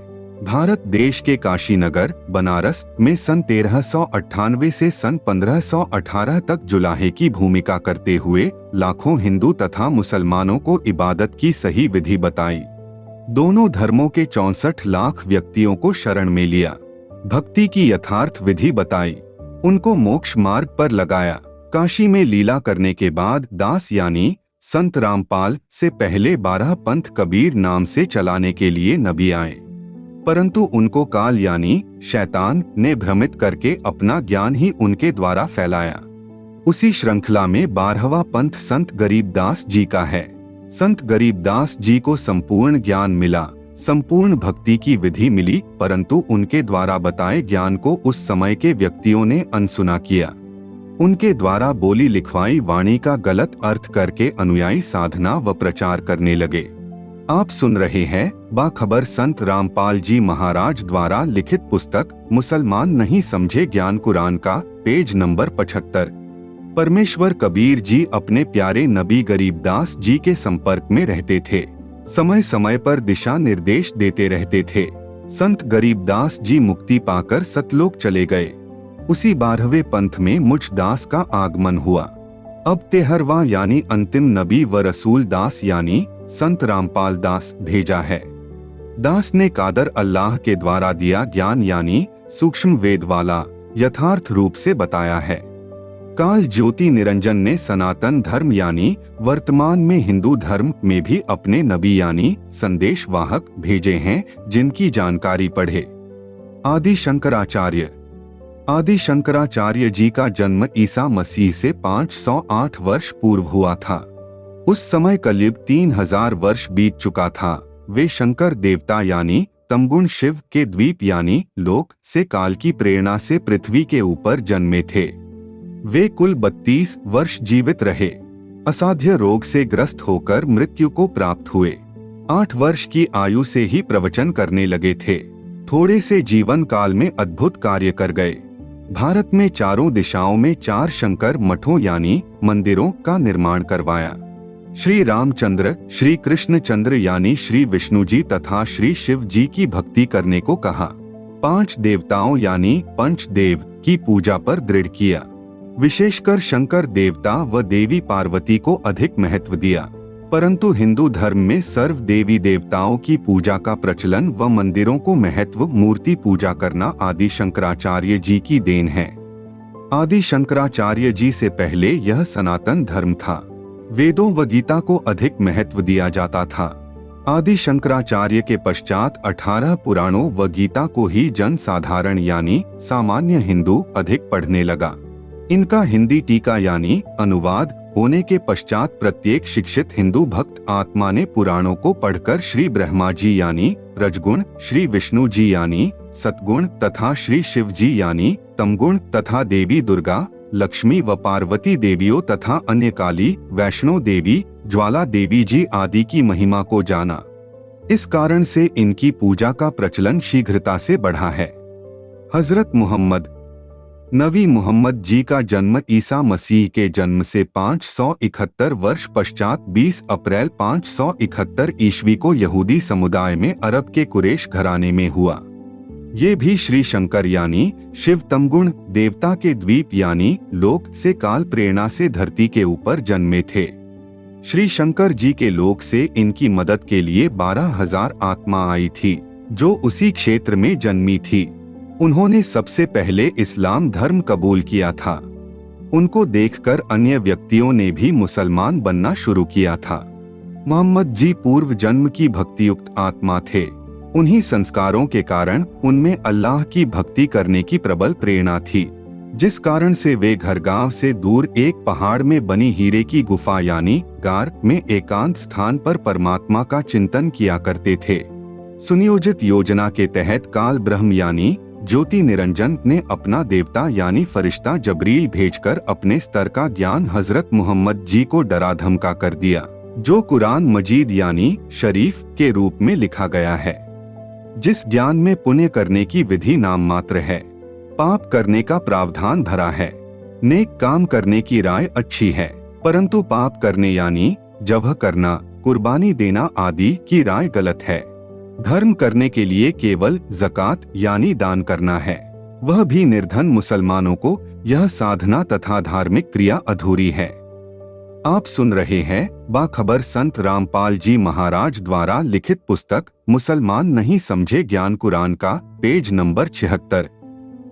भारत देश के काशी नगर बनारस में सन 1398 से सन 1518 तक जुलाहे की भूमिका करते हुए लाखों हिंदू तथा मुसलमानों को इबादत की सही विधि बताई। दोनों धर्मों के 64 लाख व्यक्तियों को शरण में लिया, भक्ति की यथार्थ विधि बताई, उनको मोक्ष मार्ग पर लगाया। काशी में लीला करने के बाद दास यानी संत रामपाल से पहले 12 पंथ कबीर नाम से चलाने के लिए नबी आए, परंतु उनको काल यानी शैतान ने भ्रमित करके अपना ज्ञान ही उनके द्वारा फैलाया। उसी श्रृंखला में 12वां पंथ संत गरीबदास जी का है। संत गरीबदास जी को संपूर्ण ज्ञान मिला, संपूर्ण भक्ति की विधि मिली, परंतु उनके द्वारा बताए ज्ञान को उस समय के व्यक्तियों ने अनसुना किया। उनके द्वारा बोली लिखवाई वाणी का गलत अर्थ करके अनुयायी साधना व प्रचार करने लगे। आप सुन रहे हैं बाखबर संत रामपाल जी महाराज द्वारा लिखित पुस्तक मुसलमान नहीं समझे ज्ञान कुरान का, पेज नंबर 75। परमेश्वर कबीर जी अपने प्यारे नबी गरीबदास जी के संपर्क में रहते थे, समय समय पर दिशा निर्देश देते रहते थे। संत गरीबदास जी मुक्ति पाकर सतलोक चले गए। उसी 12वें पंथ में मुझ दास का आगमन हुआ। अब 13वां यानी अंतिम नबी व रसूल दास यानी संत रामपाल दास भेजा है। दास ने कादर अल्लाह के द्वारा दिया ज्ञान यानी सूक्ष्म वेद वाला यथार्थ रूप से बताया है। काल ज्योति निरंजन ने सनातन धर्म यानी वर्तमान में हिंदू धर्म में भी अपने नबी यानी संदेश वाहक भेजे हैं, जिनकी जानकारी पढ़े। आदि शंकराचार्य जी का जन्म ईसा मसीह से 508 वर्ष पूर्व हुआ था। उस समय कलयुग 3000 वर्ष बीत चुका था। वे शंकर देवता यानी तमगुण शिव के द्वीप यानी लोक से काल की प्रेरणा से पृथ्वी के ऊपर जन्मे थे। वे कुल 32 वर्ष जीवित रहे। असाध्य रोग से ग्रस्त होकर मृत्यु को प्राप्त हुए। 8 वर्ष की आयु से ही प्रवचन करने लगे थे। थोड़े से जीवन काल में अद्भुत कार्य कर गए। भारत में चारों दिशाओं में 4 शंकर मठों यानी मंदिरों का निर्माण करवाया। श्री रामचंद्र, श्री कृष्णचंद्र यानी श्री विष्णु जी तथा श्री शिव जी की भक्ति करने को कहा। 5 देवताओं यानी पंचदेव की पूजा पर दृढ़ किया। विशेषकर शंकर देवता व देवी पार्वती को अधिक महत्व दिया। परंतु हिंदू धर्म में सर्व देवी देवताओं की पूजा का प्रचलन व मंदिरों को महत्व, मूर्ति पूजा करना आदि शंकराचार्य जी की देन है। आदि शंकराचार्य जी से पहले यह सनातन धर्म था। वेदों व गीता को अधिक महत्व दिया जाता था। आदि शंकराचार्य के पश्चात 18 पुराणों व गीता को ही जन साधारण यानी सामान्य हिंदू अधिक पढ़ने लगा। इनका हिंदी टीका यानी अनुवाद होने के पश्चात प्रत्येक शिक्षित हिंदू भक्त आत्मा ने पुराणों को पढ़कर श्री ब्रह्मा जी यानी रजगुण, श्री विष्णु जी यानी सतगुण तथा श्री शिव जी यानी तमगुण तथा देवी दुर्गा, लक्ष्मी व पार्वती देवियों तथा अन्य काली, वैष्णो देवी, ज्वाला देवी जी आदि की महिमा को जाना। इस कारण से इनकी पूजा का प्रचलन शीघ्रता से बढ़ा है। हजरत मोहम्मद नबी मोहम्मद जी का जन्म ईसा मसीह के जन्म से 571 वर्ष पश्चात 20 अप्रैल 571 ईस्वी को यहूदी समुदाय में अरब के कुरैश घराने में हुआ। ये भी श्री शंकर यानी शिव तमगुण देवता के द्वीप यानी लोक से काल प्रेरणा से धरती के ऊपर जन्मे थे। श्री शंकर जी के लोक से इनकी मदद के लिए 12,000 आत्मा आई थी जो उसी क्षेत्र में जन्मी थी। उन्होंने सबसे पहले इस्लाम धर्म कबूल किया था। उनको देखकर अन्य व्यक्तियों ने भी मुसलमान बनना शुरू किया था। मोहम्मद जी पूर्व जन्म की भक्तियुक्त आत्मा थे। उन्हीं संस्कारों के कारण उनमें अल्लाह की भक्ति करने की प्रबल प्रेरणा थी, जिस कारण से वे घर गांव से दूर एक पहाड़ में बनी हीरे की गुफा यानी गार में एकांत स्थान पर परमात्मा का चिंतन किया करते थे। सुनियोजित योजना के तहत काल ब्रह्म यानी ज्योति निरंजन ने अपना देवता यानी फरिश्ता जबरील भेजकर अपने स्तर का ज्ञान हजरत मोहम्मद जी को डरा धमका कर दिया, जो कुरान मजीद यानी शरीफ के रूप में लिखा गया है, जिस ज्ञान में पुण्य करने की विधि नाम मात्र है, पाप करने का प्रावधान भरा है। नेक काम करने की राय अच्छी है, परंतु पाप करने यानी जबह करना, कुर्बानी देना आदि की राय गलत है। धर्म करने के लिए केवल ज़कात यानी दान करना है, वह भी निर्धन मुसलमानों को। यह साधना तथा धार्मिक क्रिया अधूरी है। आप सुन रहे हैं बाखबर संत रामपाल जी महाराज द्वारा लिखित पुस्तक मुसलमान नहीं समझे ज्ञान कुरान का, पेज नंबर 76।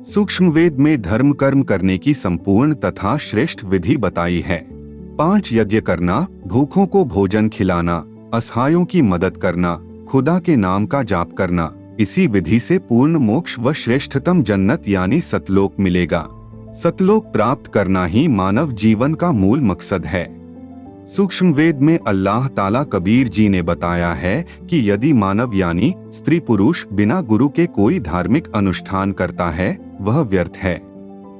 सूक्ष्म वेद में धर्म कर्म करने की संपूर्ण तथा श्रेष्ठ विधि बताई है। 5 यज्ञ करना, भूखों को भोजन खिलाना, असहायों की मदद करना, खुदा के नाम का जाप करना, इसी विधि से पूर्ण मोक्ष व श्रेष्ठतम जन्नत यानी सतलोक मिलेगा। सतलोक प्राप्त करना ही मानव जीवन का मूल मकसद है। सूक्ष्म वेद में अल्लाह ताला कबीर जी ने बताया है कि यदि मानव यानी स्त्री पुरुष बिना गुरु के कोई धार्मिक अनुष्ठान करता है वह व्यर्थ है,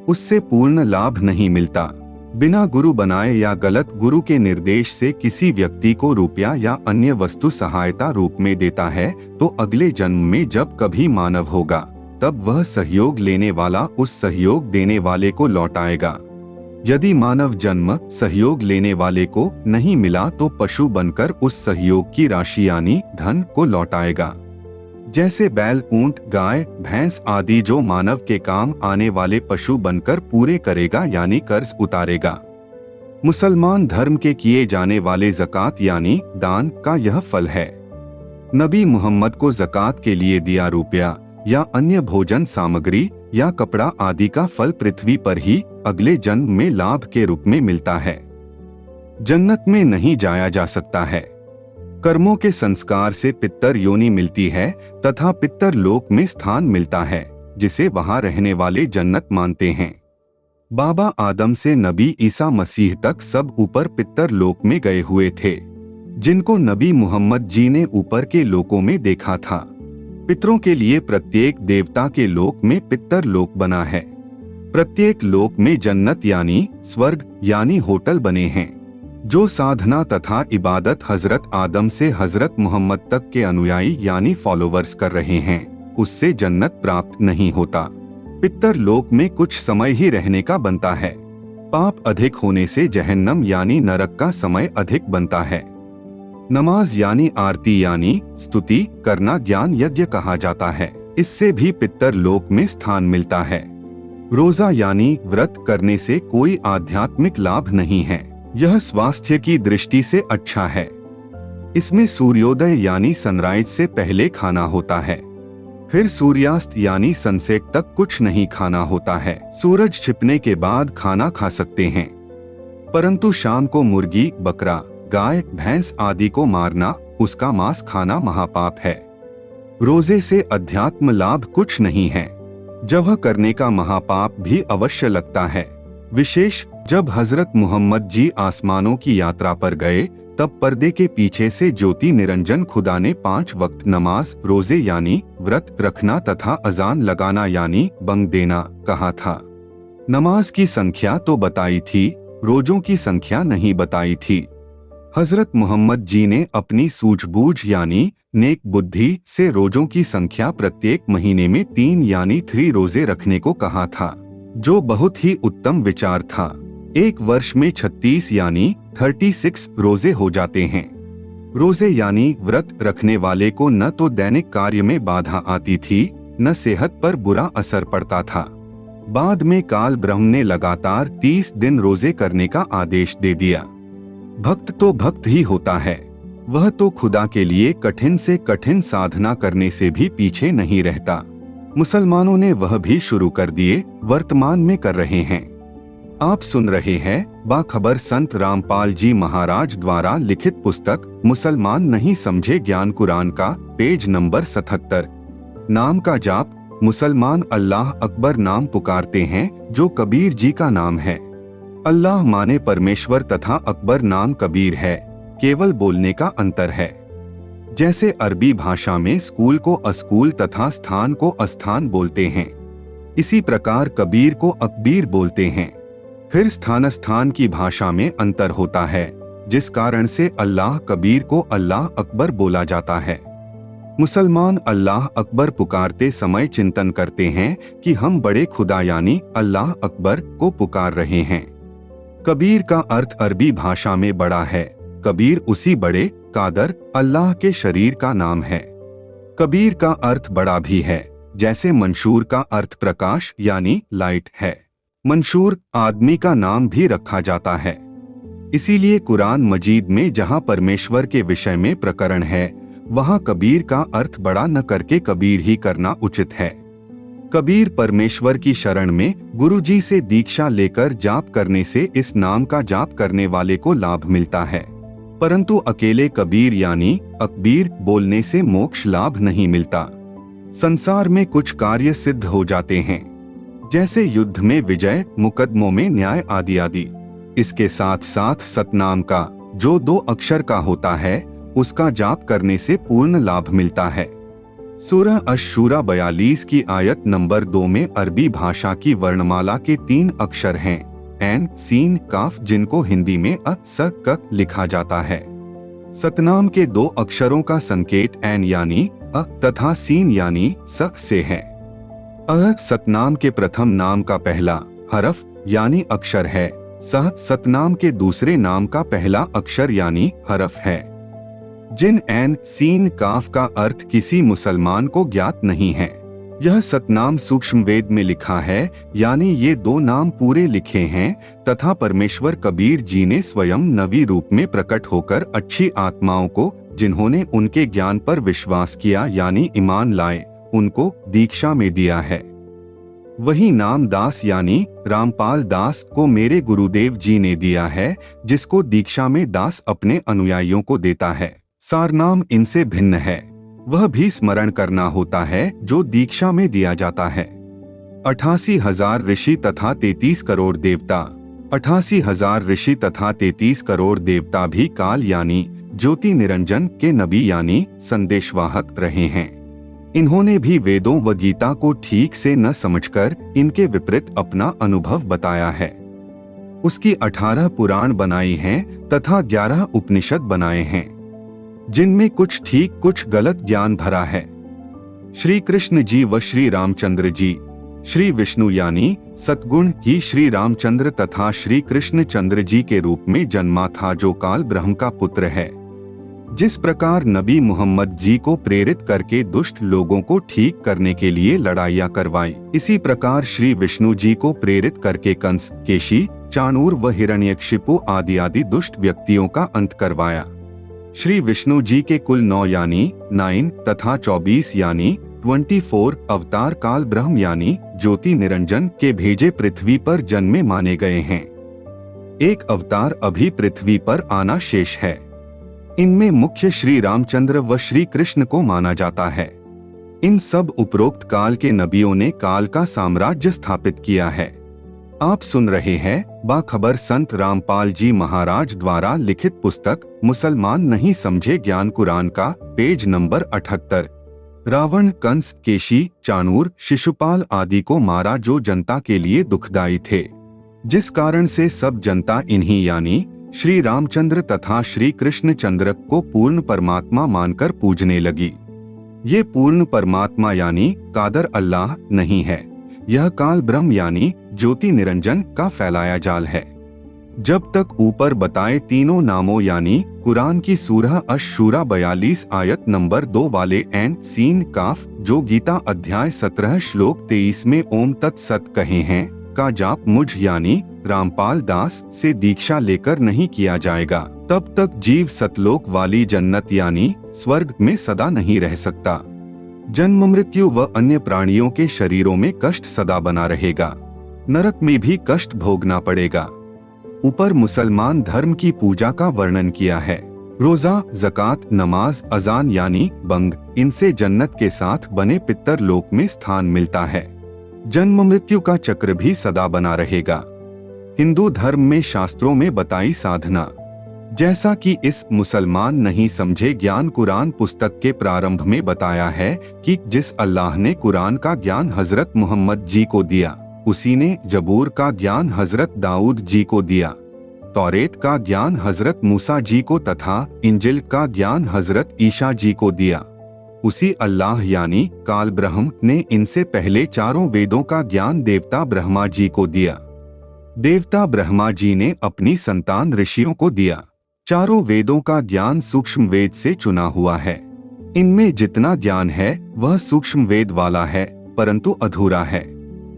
उससे पूर्ण लाभ नहीं मिलता। बिना गुरु बनाए या गलत गुरु के निर्देश से किसी व्यक्ति को रुपया या अन्य वस्तु सहायता रूप में देता है तो अगले जन्म में जब कभी मानव होगा तब वह सहयोग लेने वाला उस सहयोग देने वाले को लौटाएगा। यदि मानव जन्म सहयोग लेने वाले को नहीं मिला तो पशु बनकर उस सहयोग की राशि यानी धन को लौटाएगा। जैसे बैल, ऊंट, गाय, भैंस आदि जो मानव के काम आने वाले पशु बनकर पूरे करेगा यानी कर्ज उतारेगा। मुसलमान धर्म के किए जाने वाले ज़कात यानी दान का यह फल है। नबी मोहम्मद को ज़कात के लिए दिया रुपया या अन्य भोजन सामग्री या कपड़ा आदि का फल पृथ्वी पर ही अगले जन्म में लाभ के रूप में मिलता है। जन्नत में नहीं जाया जा सकता है। कर्मों के संस्कार से पितर योनि मिलती है तथा पितर लोक में स्थान मिलता है, जिसे वहां रहने वाले जन्नत मानते हैं। बाबा आदम से नबी ईसा मसीह तक सब ऊपर पितर लोक में गए हुए थे, जिनको नबी मोहम्मद जी ने ऊपर के लोकों में देखा था। पितरों के लिए प्रत्येक देवता के लोक में पितर लोक बना है। प्रत्येक लोक में जन्नत यानी स्वर्ग यानी होटल बने हैं। जो साधना तथा इबादत हजरत आदम से हजरत मोहम्मद तक के अनुयायी यानी फॉलोवर्स कर रहे हैं, उससे जन्नत प्राप्त नहीं होता। पितर लोक में कुछ समय ही रहने का बनता है। पाप अधिक होने से जहन्नम यानी नरक का समय अधिक बनता है। नमाज यानी आरती यानी स्तुति करना ज्ञान यज्ञ कहा जाता है, इससे भी पितर लोक में स्थान मिलता है। रोजा यानी व्रत करने से कोई आध्यात्मिक लाभ नहीं है, यह स्वास्थ्य की दृष्टि से अच्छा है, इसमें सूर्योदय यानी सनराइज से पहले खाना होता है, फिर सूर्यास्त यानी सनसेट तक कुछ नहीं खाना होता है। सूरज छिपने के बाद खाना खा सकते हैं, परंतु शाम को मुर्गी, बकरा, गाय, भैंस आदि को मारना, उसका मांस खाना महापाप है। रोजे से अध्यात्म लाभ कुछ नहीं है, जब करने का महापाप भी अवश्य लगता है। विशेष जब हजरत मोहम्मद जी आसमानों की यात्रा पर गए, तब पर्दे के पीछे से ज्योति निरंजन खुदा ने 5 वक्त नमाज, रोजे यानी व्रत रखना तथा अजान लगाना यानी बंग देना कहा था। नमाज की संख्या तो बताई थी, रोजों की संख्या नहीं बताई थी। हजरत मोहम्मद जी ने अपनी सूझबूझ यानी नेक बुद्धि से रोजों की संख्या प्रत्येक महीने में 3 यानी 3 रोजे रखने को कहा था, जो बहुत ही उत्तम विचार था। एक वर्ष में 36 यानी 36 रोजे हो जाते हैं। रोजे यानी व्रत रखने वाले को न तो दैनिक कार्य में बाधा आती थी, न सेहत पर बुरा असर पड़ता था। बाद में काल ब्रह्म ने लगातार 30 दिन रोजे करने का आदेश दे दिया। भक्त तो भक्त ही होता है, वह तो खुदा के लिए कठिन से कठिन साधना करने से भी पीछे नहीं रहता। मुसलमानों ने वह भी शुरू कर दिए, वर्तमान में कर रहे हैं। आप सुन रहे हैं बाखबर संत रामपाल जी महाराज द्वारा लिखित पुस्तक मुसलमान नहीं समझे ज्ञान कुरान का, पेज नंबर 77। नाम का जाप। मुसलमान अल्लाह अकबर नाम पुकारते हैं, जो कबीर जी का नाम है। अल्लाह माने परमेश्वर तथा अकबर नाम कबीर है, केवल बोलने का अंतर है। जैसे अरबी भाषा में स्कूल को अस्कूल तथा स्थान को अस्थान बोलते हैं, इसी प्रकार कबीर को अकबीर बोलते हैं। फिर स्थान स्थान की भाषा में अंतर होता है, जिस कारण से अल्लाह कबीर को अल्लाह अकबर बोला जाता है। मुसलमान अल्लाह अकबर पुकारते समय चिंतन करते हैं कि हम बड़े खुदा यानी अल्लाह अकबर को पुकार रहे हैं। कबीर का अर्थ अरबी भाषा में बड़ा है। कबीर उसी बड़े कादर अल्लाह के शरीर का नाम है। कबीर का अर्थ बड़ा भी है, जैसे मंशूर का अर्थ प्रकाश यानी लाइट है। मंशूर आदमी का नाम भी रखा जाता है। इसीलिए कुरान मजीद में जहाँ परमेश्वर के विषय में प्रकरण है, वहाँ कबीर का अर्थ बड़ा न करके कबीर ही करना उचित है। कबीर परमेश्वर की शरण में गुरुजी से दीक्षा लेकर जाप करने से इस नाम का जाप करने वाले को लाभ मिलता है, परंतु अकेले कबीर यानी अकबीर बोलने से मोक्ष लाभ नहीं मिलता। संसार में कुछ कार्य सिद्ध हो जाते हैं, जैसे युद्ध में विजय, मुकदमों में न्याय आदि आदि। इसके साथ साथ सतनाम का, जो 2 अक्षर का होता है, उसका जाप करने से पूर्ण लाभ मिलता है। सूरह अश-शूरा 42 की आयत नंबर 2 में अरबी भाषा की वर्णमाला के 3 अक्षर हैं, ऐन, सीन, काफ, जिनको हिंदी में अ, स, क लिखा जाता है। सतनाम के 2 अक्षरों का संकेत ऐन यानी अ तथा सीन यानी स से है। अ सतनाम के प्रथम नाम का पहला हरफ यानी अक्षर है। सह सतनाम के दूसरे नाम का पहला अक्षर यानी हरफ है। जिन ऐन, सीन, काफ का अर्थ किसी मुसलमान को ज्ञात नहीं है। यह सतनाम सूक्ष्म वेद में लिखा है, यानी ये 2 नाम पूरे लिखे हैं तथा परमेश्वर कबीर जी ने स्वयं नवी रूप में प्रकट होकर अच्छी आत्माओं को, जिन्होंने उनके ज्ञान पर विश्वास किया यानी ईमान लाए, उनको दीक्षा में दिया है। वही नाम दास यानी रामपाल दास को मेरे गुरुदेव जी ने दिया है, जिसको दीक्षा में दास अपने अनुयायियों को देता है। सारनाम इनसे भिन्न है, वह भी स्मरण करना होता है जो दीक्षा में दिया जाता है। 88,000 ऋषि तथा 33 करोड़ देवता। 88,000 ऋषि तथा 33 करोड़ देवता भी काल यानी ज्योति निरंजन के नबी यानी संदेशवाहक रहे हैं। इन्होंने भी वेदों व गीता को ठीक से न समझकर इनके विपरीत अपना अनुभव बताया है। उसकी 18 पुराण बनाई हैं तथा 11 उपनिषद बनाए हैं, जिनमें कुछ ठीक कुछ गलत ज्ञान भरा है। श्री कृष्ण जी व श्री रामचंद्र जी, श्री विष्णु यानी सतगुण ही श्री रामचंद्र तथा श्री कृष्ण चंद्र जी के रूप में जन्मा था, जो काल ब्रह्म का पुत्र है। जिस प्रकार नबी मोहम्मद जी को प्रेरित करके दुष्ट लोगों को ठीक करने के लिए लड़ाइयाँ करवाई, इसी प्रकार श्री विष्णु जी को प्रेरित करके कंस, केशी, चाणूर व हिरण्यकशिपु आदि आदि दुष्ट व्यक्तियों का अंत करवाया। श्री विष्णु जी के कुल 9 यानी 9 तथा 24 यानी 24 अवतार काल ब्रह्म यानी ज्योति निरंजन के भेजे पृथ्वी पर जन्मे माने गए हैं। एक अवतार अभी पृथ्वी पर आना शेष है। इनमें मुख्य श्री रामचंद्र व श्री कृष्ण को माना जाता है। इन सब उपरोक्त काल के नबियों ने काल का साम्राज्य स्थापित किया है। आप सुन रहे हैं बाखबर संत रामपाल जी महाराज द्वारा लिखित पुस्तक मुसलमान नहीं समझे ज्ञान कुरान का, पेज नंबर 78। रावण, कंस, केशी, चाणूर, शिशुपाल आदि को मारा जो जनता के लिए दुखदायी थे, जिस कारण से सब जनता इन्हीं यानी श्री रामचंद्र तथा श्री कृष्ण चंद्र को पूर्ण परमात्मा मानकर पूजने लगी। ये पूर्ण परमात्मा यानी कादर अल्लाह नहीं है, यह काल ब्रह्म यानी ज्योति निरंजन का फैलाया जाल है। जब तक ऊपर बताए तीनों नामों यानी कुरान की सूरह अश-शूरा 42 आयत नंबर 2 वाले ऐन सीन काफ जो गीता अध्याय 17 श्लोक 23 में ओम तत्सत कहे हैं का जाप मुझ यानी रामपाल दास से दीक्षा लेकर नहीं किया जाएगा, तब तक जीव सतलोक वाली जन्नत यानी स्वर्ग में सदा नहीं रह सकता। जन्म, मृत्यु व अन्य प्राणियों के शरीरों में कष्ट सदा बना रहेगा, नरक में भी कष्ट भोगना पड़ेगा। ऊपर मुसलमान धर्म की पूजा का वर्णन किया है। रोजा, जकात, नमाज, अजान यानी बंग, इनसे जन्नत के साथ बने पितर लोक में स्थान मिलता है। जन्म मृत्यु का चक्र भी सदा बना रहेगा। हिंदू धर्म में शास्त्रों में बताई साधना, जैसा कि इस मुसलमान नहीं समझे ज्ञान कुरान पुस्तक के प्रारंभ में बताया है कि जिस अल्लाह ने कुरान का ज्ञान हजरत मोहम्मद जी को दिया, उसी ने जबूर का ज्ञान हजरत दाऊद जी को दिया, तौरेत का ज्ञान हजरत मूसा जी को तथा इंजिल का ज्ञान हजरत ईसा जी को दिया। उसी अल्लाह यानी काल ब्रह्म ने इनसे पहले चारों वेदों का ज्ञान देवता ब्रह्मा जी को दिया। देवता ब्रह्मा जी ने अपनी संतान ऋषियों को दिया। चारों वेदों का ज्ञान सूक्ष्म वेद से चुना हुआ है। इनमें जितना ज्ञान है वह सूक्ष्म वेद वाला है, परंतु अधूरा है।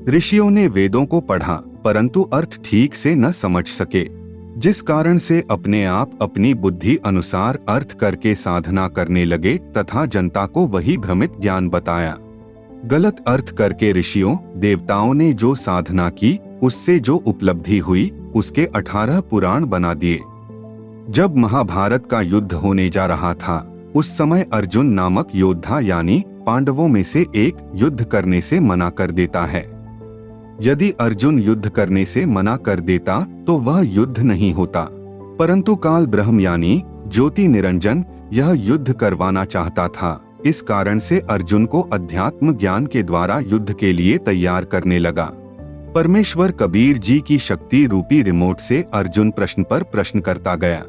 ऋषियों ने वेदों को पढ़ा परंतु अर्थ ठीक से न समझ सके, जिस कारण से अपने आप अपनी बुद्धि अनुसार अर्थ करके साधना करने लगे तथा जनता को वही भ्रमित ज्ञान बताया। गलत अर्थ करके ऋषियों देवताओं ने जो साधना की, उससे जो उपलब्धि हुई, उसके 18 पुराण बना दिए। जब महाभारत का युद्ध होने जा रहा था, उस समय अर्जुन नामक योद्धा यानी पांडवों में से एक युद्ध करने से मना कर देता है। यदि अर्जुन युद्ध करने से मना कर देता तो वह युद्ध नहीं होता, परंतु काल ब्रह्म यानी ज्योति निरंजन यह युद्ध करवाना चाहता था। इस कारण से अर्जुन को अध्यात्म ज्ञान के द्वारा युद्ध के लिए तैयार करने लगा। परमेश्वर कबीर जी की शक्ति रूपी रिमोट से अर्जुन प्रश्न पर प्रश्न करता गया।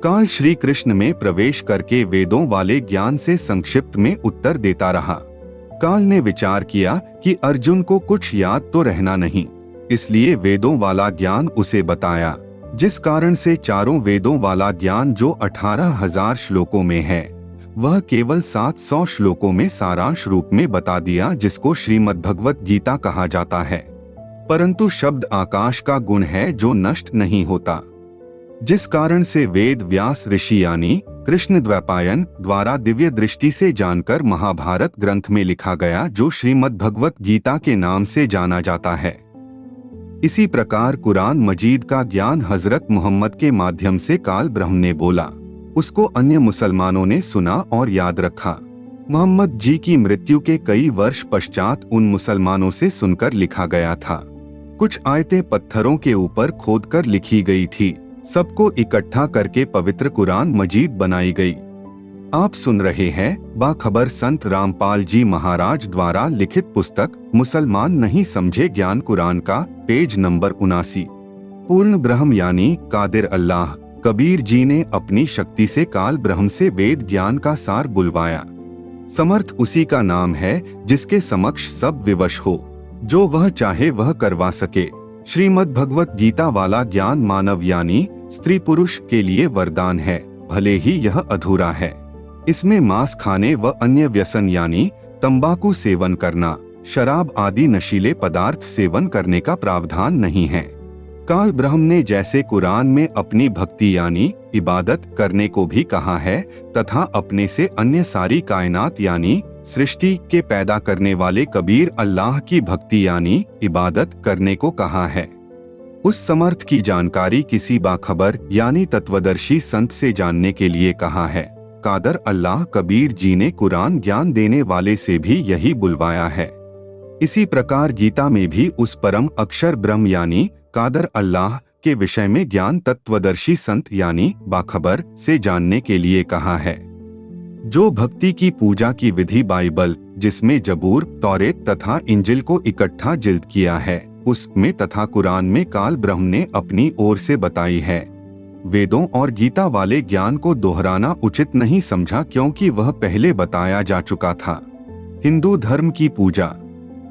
काल श्री कृष्ण में प्रवेश करके वेदों वाले ज्ञान से संक्षिप्त में उत्तर देता रहा। काल ने विचार किया कि अर्जुन को कुछ याद तो रहना नहीं, इसलिए वेदों वाला ज्ञान उसे बताया, जिस कारण से चारों वेदों वाला ज्ञान जो 18,000 श्लोकों में है, वह केवल 700 श्लोकों में सारांश रूप में बता दिया, जिसको श्रीमद् भगवत गीता कहा जाता है। परंतु शब्द आकाश का गुण है जो नष्ट नहीं होता, जिस कारण से वेद व्यास ऋषि यानी कृष्ण द्वैपायन द्वारा दिव्य दृष्टि से जानकर महाभारत ग्रंथ में लिखा गया, जो श्रीमद् भगवत गीता के नाम से जाना जाता है। इसी प्रकार कुरान मजीद का ज्ञान हजरत मोहम्मद के माध्यम से काल ब्रह्म ने बोला, उसको अन्य मुसलमानों ने सुना और याद रखा। मोहम्मद जी की मृत्यु के कई वर्ष पश्चात उन मुसलमानों से सुनकर लिखा गया था। कुछ आयतें पत्थरों के ऊपर खोदकर लिखी गई थी, सबको इकट्ठा करके पवित्र कुरान मजीद बनाई गई। आप सुन रहे हैं बाखबर संत रामपाल जी महाराज द्वारा लिखित पुस्तक मुसलमान नहीं समझे ज्ञान कुरान का, पेज नंबर 79। पूर्ण ब्रह्म यानी कादिर अल्लाह कबीर जी ने अपनी शक्ति से काल ब्रह्म से वेद ज्ञान का सार बुलवाया। समर्थ उसी का नाम है जिसके समक्ष सब विवश हो, जो वह चाहे वह करवा सके। श्रीमद् भगवत गीता वाला ज्ञान मानव यानी स्त्री पुरुष के लिए वरदान है, भले ही यह अधूरा है। इसमें मांस खाने व अन्य व्यसन यानी तंबाकू सेवन करना, शराब आदि नशीले पदार्थ सेवन करने का प्रावधान नहीं है। काल ब्रह्म ने जैसे कुरान में अपनी भक्ति यानी इबादत करने को भी कहा है तथा अपने से अन्य सारी कायनात यानी सृष्टि के पैदा करने वाले कबीर अल्लाह की भक्ति यानी इबादत करने को कहा है। उस समर्थ की जानकारी किसी बाखबर यानी तत्वदर्शी संत से जानने के लिए कहा है। कादर अल्लाह कबीर जी ने कुरान ज्ञान देने वाले से भी यही बुलवाया है। इसी प्रकार गीता में भी उस परम अक्षर ब्रह्म यानी कादर अल्लाह के विषय में ज्ञान तत्वदर्शी संत यानी बाखबर से जानने के लिए कहा है। जो भक्ति की पूजा की विधि बाइबल जिसमें जबूर, तौरेत तथा इंजिल को इकट्ठा जिल्द किया है उसमें तथा कुरान में काल ब्रह्म ने अपनी ओर से बताई है। वेदों और गीता वाले ज्ञान को दोहराना उचित नहीं समझा क्योंकि वह पहले बताया जा चुका था। हिंदू धर्म की पूजा।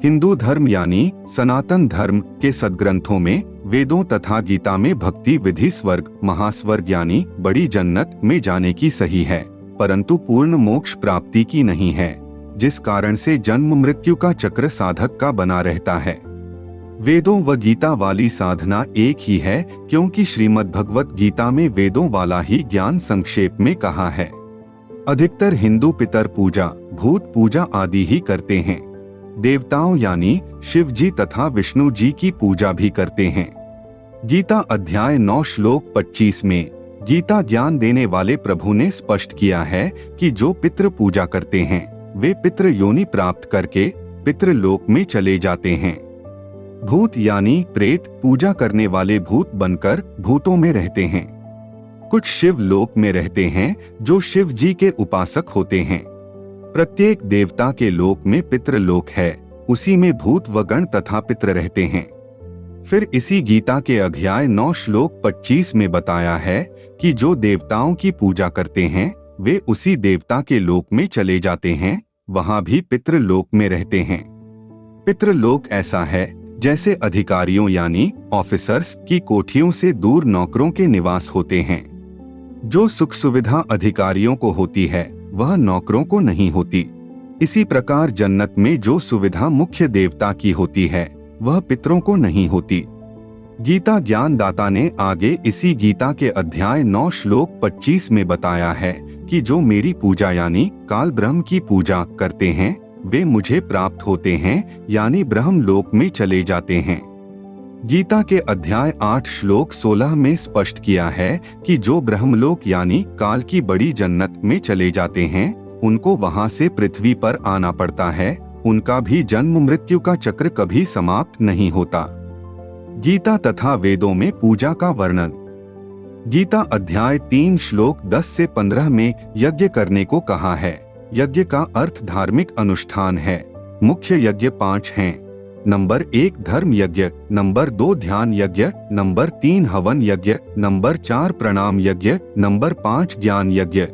हिंदू धर्म यानी सनातन धर्म के सदग्रंथों में वेदों तथा गीता में भक्ति विधि स्वर्ग, महास्वर्ग यानी बड़ी जन्नत में जाने की सही है, परंतु पूर्ण मोक्ष प्राप्ति की नहीं है, जिस कारण से जन्म मृत्यु का चक्र साधक का बना रहता है। वेदों व गीता वाली साधना एक ही है क्योंकि श्रीमद् भगवत गीता में वेदों वाला ही ज्ञान संक्षेप में कहा है। अधिकतर हिंदू पितर पूजा, भूत पूजा आदि ही करते हैं। देवताओं यानी शिव जी तथा विष्णु जी की पूजा भी करते हैं। गीता अध्याय 9 श्लोक 25 में गीता ज्ञान देने वाले प्रभु ने स्पष्ट किया है कि जो पितृ पूजा करते हैं वे पितृ योनि प्राप्त करके पितृलोक में चले जाते हैं। भूत यानी प्रेत पूजा करने वाले भूत बनकर भूतों में रहते हैं। कुछ शिव लोक में रहते हैं जो शिव जी के उपासक होते हैं। प्रत्येक देवता के लोक में पितृलोक है, उसी में भूत व गण तथा पितृ रहते हैं। फिर इसी गीता के अध्याय 9 श्लोक 25 में बताया है कि जो देवताओं की पूजा करते हैं वे उसी देवता के लोक में चले जाते हैं, वहां भी पितृलोक में रहते हैं। पितृलोक ऐसा है जैसे अधिकारियों यानी ऑफिसर्स की कोठियों से दूर नौकरों के निवास होते हैं। जो सुख सुविधा अधिकारियों को होती है वह नौकरों को नहीं होती। इसी प्रकार जन्नत में जो सुविधा मुख्य देवता की होती है वह पितरों को नहीं होती। गीता ज्ञानदाता ने आगे इसी गीता के अध्याय 9 श्लोक 25 में बताया है कि जो मेरी पूजा यानी काल ब्रह्म की पूजा करते हैं वे मुझे प्राप्त होते हैं यानी ब्रह्म लोक में चले जाते हैं। गीता के अध्याय 8 श्लोक 16 में स्पष्ट किया है कि जो ब्रह्मलोक यानी काल की बड़ी जन्नत में चले जाते हैं उनको वहां से पृथ्वी पर आना पड़ता है, उनका भी जन्म मृत्यु का चक्र कभी समाप्त नहीं होता। गीता तथा वेदों में पूजा का वर्णन। गीता अध्याय 3 श्लोक 10 से 15 में यज्ञ करने को कहा है। यज्ञ का अर्थ धार्मिक अनुष्ठान है। मुख्य यज्ञ 5 हैं। नंबर 1 धर्म यज्ञ, नंबर 2 ध्यान यज्ञ, नंबर 3 हवन यज्ञ, नंबर 4 प्रणाम यज्ञ, नंबर 5 ज्ञान यज्ञ।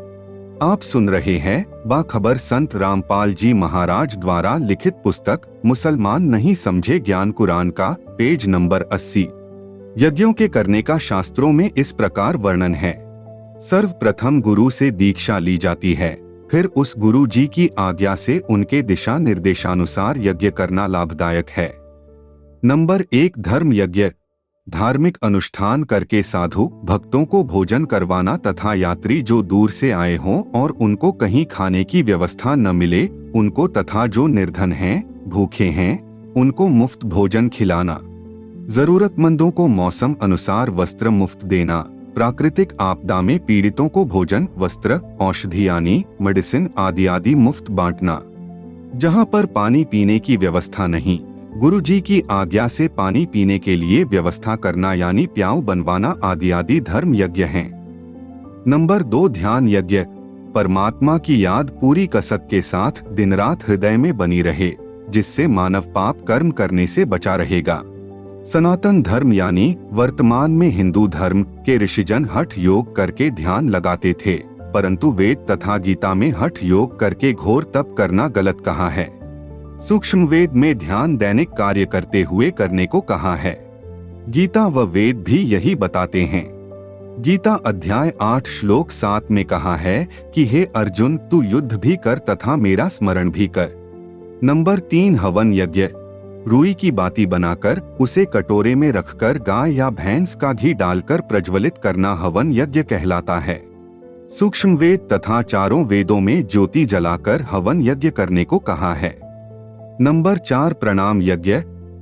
आप सुन रहे हैं बाखबर संत रामपाल जी महाराज द्वारा लिखित पुस्तक मुसलमान नहीं समझे ज्ञान कुरान का पेज नंबर 80। यज्ञों के करने का शास्त्रों में इस प्रकार वर्णन है। सर्वप्रथम गुरु से दीक्षा ली जाती है, फिर उस गुरु जी की आज्ञा से उनके दिशा निर्देशानुसार यज्ञ करना लाभदायक है। नंबर 1 धर्म यज्ञ, धार्मिक अनुष्ठान करके साधु भक्तों को भोजन करवाना तथा यात्री जो दूर से आए हों और उनको कहीं खाने की व्यवस्था न मिले उनको तथा जो निर्धन हैं, भूखे हैं, उनको मुफ्त भोजन खिलाना। जरूरतमंदों को मौसम अनुसार वस्त्र मुफ्त देना। प्राकृतिक आपदा में पीड़ितों को भोजन, वस्त्र, औषधि यानी मेडिसिन आदि मुफ्त बांटना। जहां पर पानी पीने की व्यवस्था नहीं, गुरु जी की आज्ञा से पानी पीने के लिए व्यवस्था करना यानी प्याऊ बनवाना आदि धर्म यज्ञ हैं। नंबर 2 ध्यान यज्ञ, परमात्मा की याद पूरी कसक के साथ दिन रात हृदय में बनी रहे, जिससे मानव पाप कर्म करने से बचा रहेगा। सनातन धर्म यानी वर्तमान में हिंदू धर्म के ऋषिजन हठ योग करके ध्यान लगाते थे, परंतु वेद तथा गीता में हठ योग करके घोर तप करना गलत कहा है। सूक्ष्म वेद में ध्यान दैनिक कार्य करते हुए करने को कहा है। गीता व वेद भी यही बताते हैं। गीता अध्याय 8 श्लोक 7 में कहा है कि हे अर्जुन, तू युद्ध भी कर तथा मेरा स्मरण भी कर। नंबर 3 हवन यज्ञ, रुई की बाती बनाकर उसे कटोरे में रखकर गाय या भैंस का घी डालकर प्रज्वलित करना हवन यज्ञ कहलाता है। सूक्ष्म वेद तथा चारों वेदों में ज्योति जलाकर हवन यज्ञ करने को कहा है। नंबर 4 प्रणाम यज्ञ,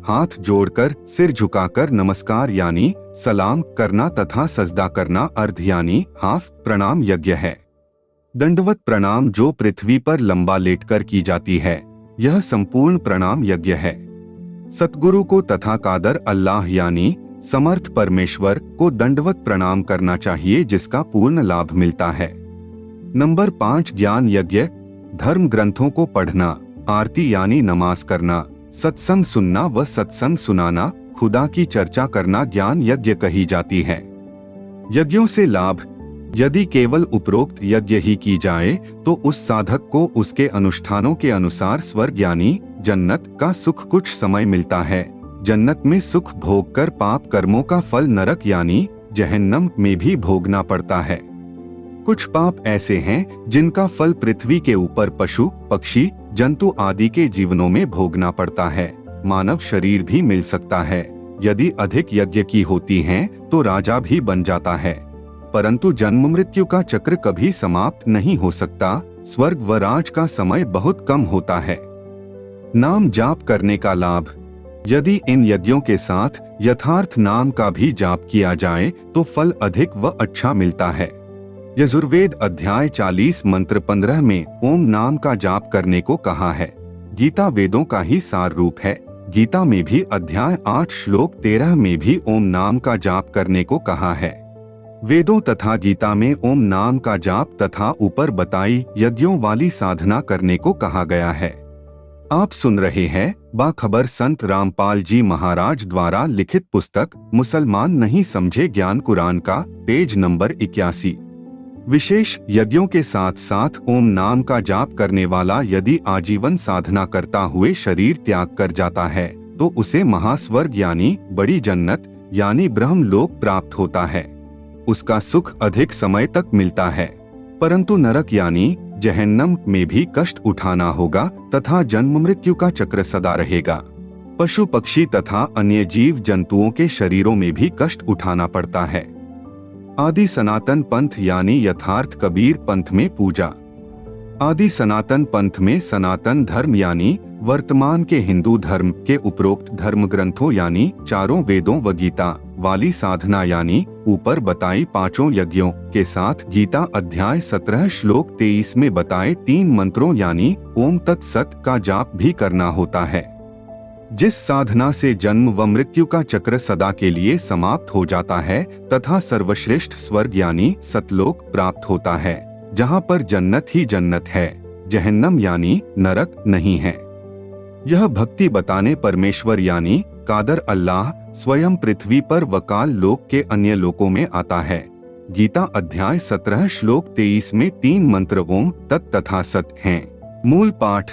हाथ जोड़कर सिर झुकाकर नमस्कार यानी सलाम करना तथा सजदा करना अर्ध यानी हाफ प्रणाम यज्ञ है। दंडवत प्रणाम जो पृथ्वी पर लंबा लेटकर की जाती है, यह संपूर्ण प्रणाम यज्ञ है। सतगुरु को तथा कादर अल्लाह यानी समर्थ परमेश्वर को दंडवत प्रणाम करना चाहिए, जिसका पूर्ण लाभ मिलता है। नंबर 5 ज्ञान यज्ञ, धर्म ग्रंथों को पढ़ना, आरती यानी नमाज करना, सत्संग सुनना व सत्संग सुनाना, खुदा की चर्चा करना ज्ञान यज्ञ कही जाती है। यज्ञों से लाभ, यदि केवल उपरोक्त यज्ञ ही की जाए तो उस साधक को उसके अनुष्ठानों के अनुसार स्वर्ग यानी जन्नत का सुख कुछ समय मिलता है। जन्नत में सुख भोग कर पाप कर्मों का फल नरक यानी जहन्नम में भी भोगना पड़ता है। कुछ पाप ऐसे हैं जिनका फल पृथ्वी के ऊपर पशु पक्षी जंतु आदि के जीवनों में भोगना पड़ता है। मानव शरीर भी मिल सकता है। यदि अधिक यज्ञ की होती हैं तो राजा भी बन जाता है, परंतु जन्म मृत्यु का चक्र कभी समाप्त नहीं हो सकता। स्वर्ग व राज का समय बहुत कम होता है। नाम जाप करने का लाभ, यदि इन यज्ञों के साथ यथार्थ नाम का भी जाप किया जाए तो फल अधिक व अच्छा मिलता है। यजुर्वेद अध्याय 40 मंत्र 15 में ओम नाम का जाप करने को कहा है। गीता वेदों का ही सार रूप है। गीता में भी अध्याय 8 श्लोक 13 में भी ओम नाम का जाप करने को कहा है। वेदों तथा गीता में ओम नाम का जाप तथा ऊपर बताई यज्ञों वाली साधना करने को कहा गया है। आप सुन रहे हैं बाखबर संत रामपाल जी महाराज द्वारा लिखित पुस्तक मुसलमान नहीं समझे ज्ञान कुरान का, पेज नंबर 81। विशेष यज्ञों के साथ साथ ओम नाम का जाप करने वाला यदि आजीवन साधना करता हुए शरीर त्याग कर जाता है तो उसे महास्वर्ग यानी बड़ी जन्नत यानी ब्रह्म लोक प्राप्त होता है। उसका सुख अधिक समय तक मिलता है, परंतु नरक यानी जहन्नम में भी कष्ट उठाना होगा तथा जन्म मृत्यु का चक्र सदा रहेगा। पशु पक्षी तथा अन्य जीव जंतुओं के शरीरों में भी कष्ट उठाना पड़ता है। आदि सनातन पंथ यानी यथार्थ कबीर पंथ में पूजा। आदि सनातन पंथ में सनातन धर्म यानी वर्तमान के हिंदू धर्म के उपरोक्त धर्म ग्रंथों यानी चारों वेदों व गीता वाली साधना यानी ऊपर बताई पांचों यज्ञों के साथ गीता अध्याय 17 श्लोक 23 में बताए 3 मंत्रों यानी ओम तत्सत का जाप भी करना होता है। जिस साधना से जन्म व मृत्यु का चक्र सदा के लिए समाप्त हो जाता है तथा सर्वश्रेष्ठ स्वर्ग यानी सतलोक प्राप्त होता है, जहाँ पर जन्नत ही जन्नत है, जहन्नम यानी नरक नहीं है। यह भक्ति बताने परमेश्वर यानी कादर अल्लाह स्वयं पृथ्वी पर वकाल लोक के अन्य लोकों में आता है। गीता अध्याय 17 श्लोक 23 में 3 मंत्र ओम तत् तथा सत हैं। मूल पाठ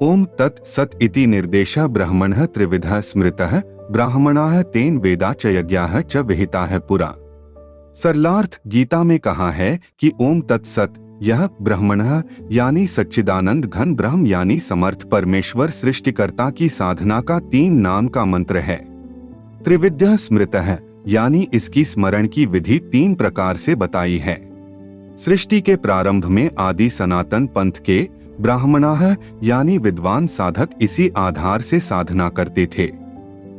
ओम तत् सत इति निर्देशः ब्रह्मणः त्रिविधः स्मृतः ब्राह्मणाः तेन वेदा च यज्ञाः च विहिताः पुरा। सरलार्थ गीता में कहा है कि ओम तत्सत यह ब्रह्मणः यानी सच्चिदानंद घन ब्रह्म यानी समर्थ परमेश्वर सृष्टिकर्ता की साधना का 3 नाम का मंत्र है। त्रिविद्या स्मृतः यानी इसकी स्मरण की विधि 3 प्रकार से बताई है। सृष्टि के प्रारंभ में आदि सनातन पंथ के ब्राह्मणाः यानी विद्वान साधक इसी आधार से साधना करते थे।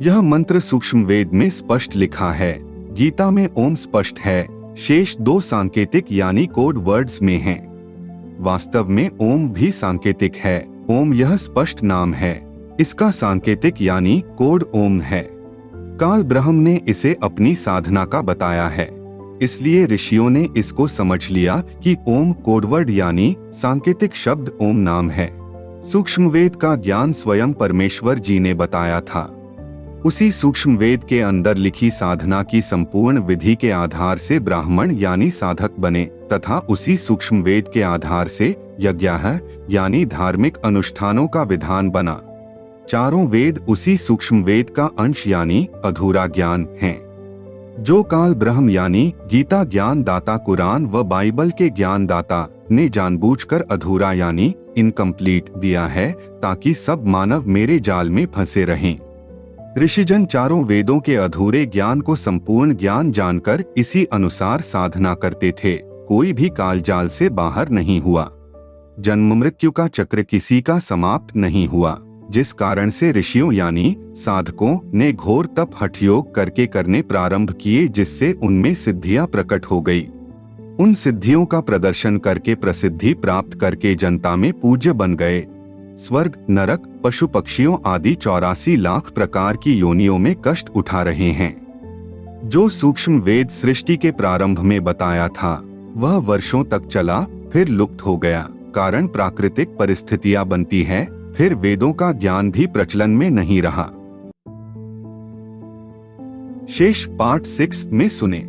यह मंत्र सूक्ष्म वेद में स्पष्ट लिखा है। गीता में ओम स्पष्ट है, शेष 2 सांकेतिक यानी कोड वर्ड्स में हैं। वास्तव में ओम भी सांकेतिक है। ओम यह स्पष्ट नाम है, इसका सांकेतिक यानी कोड ओम है। काल ब्रह्म ने इसे अपनी साधना का बताया है, इसलिए ऋषियों ने इसको समझ लिया कि ओम कोडवर्ड यानी सांकेतिक शब्द ओम नाम है। सूक्ष्म वेद का ज्ञान स्वयं परमेश्वर जी ने बताया था। उसी सूक्ष्म वेद के अंदर लिखी साधना की संपूर्ण विधि के आधार से ब्राह्मण यानी साधक बने तथा उसी सूक्ष्म वेद के आधार से यज्ञाः यानी धार्मिक अनुष्ठानों का विधान बना। चारों वेद उसी सूक्ष्म वेद का अंश यानी अधूरा ज्ञान हैं। जो काल ब्रह्म यानी गीता ज्ञान दाता कुरान व बाइबल के ज्ञान दाता ने जानबूझकर अधूरा यानी इनकम्प्लीट दिया है, ताकि सब मानव मेरे जाल में फंसे रहें। ऋषिजन चारों वेदों के अधूरे ज्ञान को संपूर्ण ज्ञान जानकर इसी अनुसार साधना करते थे। कोई भी कालजाल से बाहर नहीं हुआ। जन्म मृत्यु का चक्र किसी का समाप्त नहीं हुआ, जिस कारण से ऋषियों यानी साधकों ने घोर तप हठ योग करके करने प्रारंभ किए, जिससे उनमें सिद्धियां प्रकट हो गई। उन सिद्धियों का प्रदर्शन करके प्रसिद्धि प्राप्त करके जनता में पूज्य बन गए। स्वर्ग, नरक, पशु पक्षियों आदि 84 लाख प्रकार की योनियों में कष्ट उठा रहे हैं। जो सूक्ष्म वेद सृष्टि के प्रारंभ में बताया था वह वर्षों तक चला, फिर लुप्त हो गया। कारण प्राकृतिक परिस्थितियां बनती है, फिर वेदों का ज्ञान भी प्रचलन में नहीं रहा। शेष पार्ट 6 में सुने।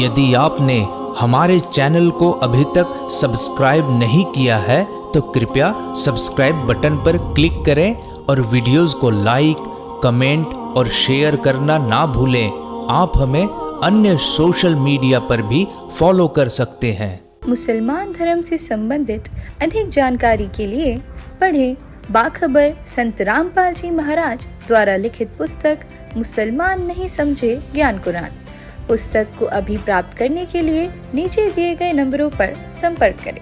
यदि आपने हमारे चैनल को अभी तक सब्सक्राइब नहीं किया है तो कृपया सब्सक्राइब बटन पर क्लिक करें और वीडियोस को लाइक, कमेंट और शेयर करना ना भूलें। आप हमें अन्य सोशल मीडिया पर भी फॉलो कर सकते हैं। मुसलमान धर्म से संबंधित अधिक जानकारी के लिए पढ़ें बाखबर संत रामपाल जी महाराज द्वारा लिखित पुस्तक मुसलमान नहीं समझे ज्ञान कुरान। पुस्तक को अभी प्राप्त करने के लिए नीचे दिए गए नंबरों पर संपर्क करें।